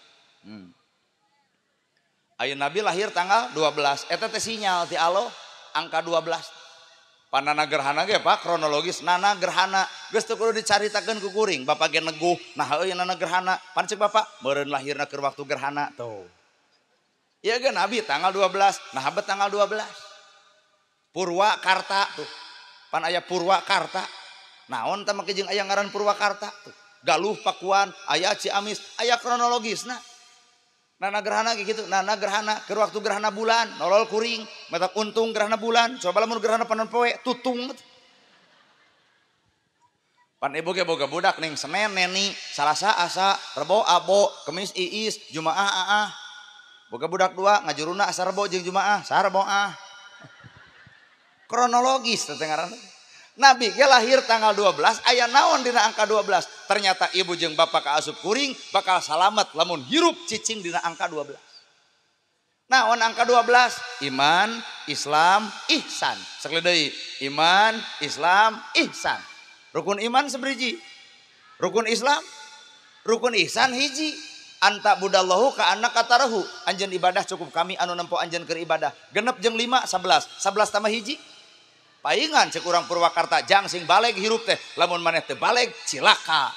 Aya nabi lahir tanggal 12. Eta teh sinyal ti Allah angka 12. Panana gerhana ge Pak kronologis nana gerhana geus teu kudu dicaritakeun ku kuring bapak ge neguh nah heuh nana gerhana pan ceuk bapak meureun lahirna keur waktu gerhana tuh ieu ge nabi tanggal 12 nah abet tanggal 12 Purwakarta tuh pan aya Purwakarta naon tah make jeung aya ngaran Purwakarta tuh Galuh Pakuan aya Ciamis aya kronologisna nana gerhana gitu nana gerhana keur waktu gerhana bulan nolol kuring matak untung gerhana bulan coba lamun gerhana panon poe tutung pan ibu ge boga budak ning Senen neni Salasa asa Rebo abo Kemis iis Jumaah aah boga budak dua ngajuruna asa Rebo jeung Jumaah sarebo kronologis teh ngaranna Nabi ge lahir tanggal 12 aya naon dina angka 12 ternyata ibu jeung bapak kaasup kuring bakal salamet lamun hirup cicing dina angka 12 naon angka 12 iman Islam ihsan sakali deui iman Islam ihsan rukun iman sabriji rukun Islam rukun ihsan hiji anta budallahu ka annaka tarahu anjeun ibadah cukup kami anu nempo anjeun keur ibadah genep jeung 5 11 11 tambah hiji paingan cek urang Purwakarta jang sing baleg hirup teh lamun maneh teu baleg cilaka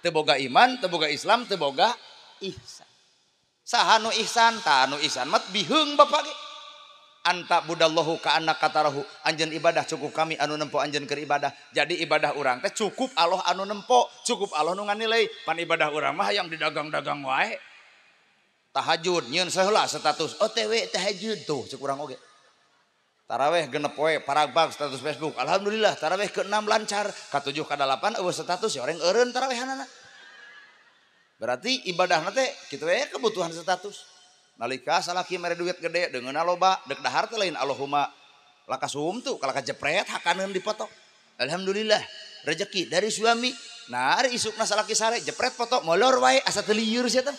teu boga iman teu boga Islam teu boga ihsan saha nu ihsan tah nu ihsan mat biheung bapak ge anta budallahu ka annaka tarahu anjeun ibadah cukup kami anu nempo anjeun keur ibadah jadi ibadah urang teh cukup Allah anu nempo cukup Allah nu nganilai pan ibadah urang mah hayang didagang-dagang wae tahajud nyieun saheula status OTW tahajud tuh cek urang oge taraweh genep poe paragbag status Facebook alhamdulillah taraweh ke-6 lancar ka-7 ka-8 eueuh status ya orang eureun tarawehanana berarti ibadahna teh kitu we kebutuhan status nalika salaki mere duit gede deungeunna loba deuk dahar teh lain Allahumma lakasum tuh kalaka jepret hakaneun dipoto alhamdulillah rezeki dari suami nah ari isukna salaki sare jepret foto molor wae asa teu lieur sia teh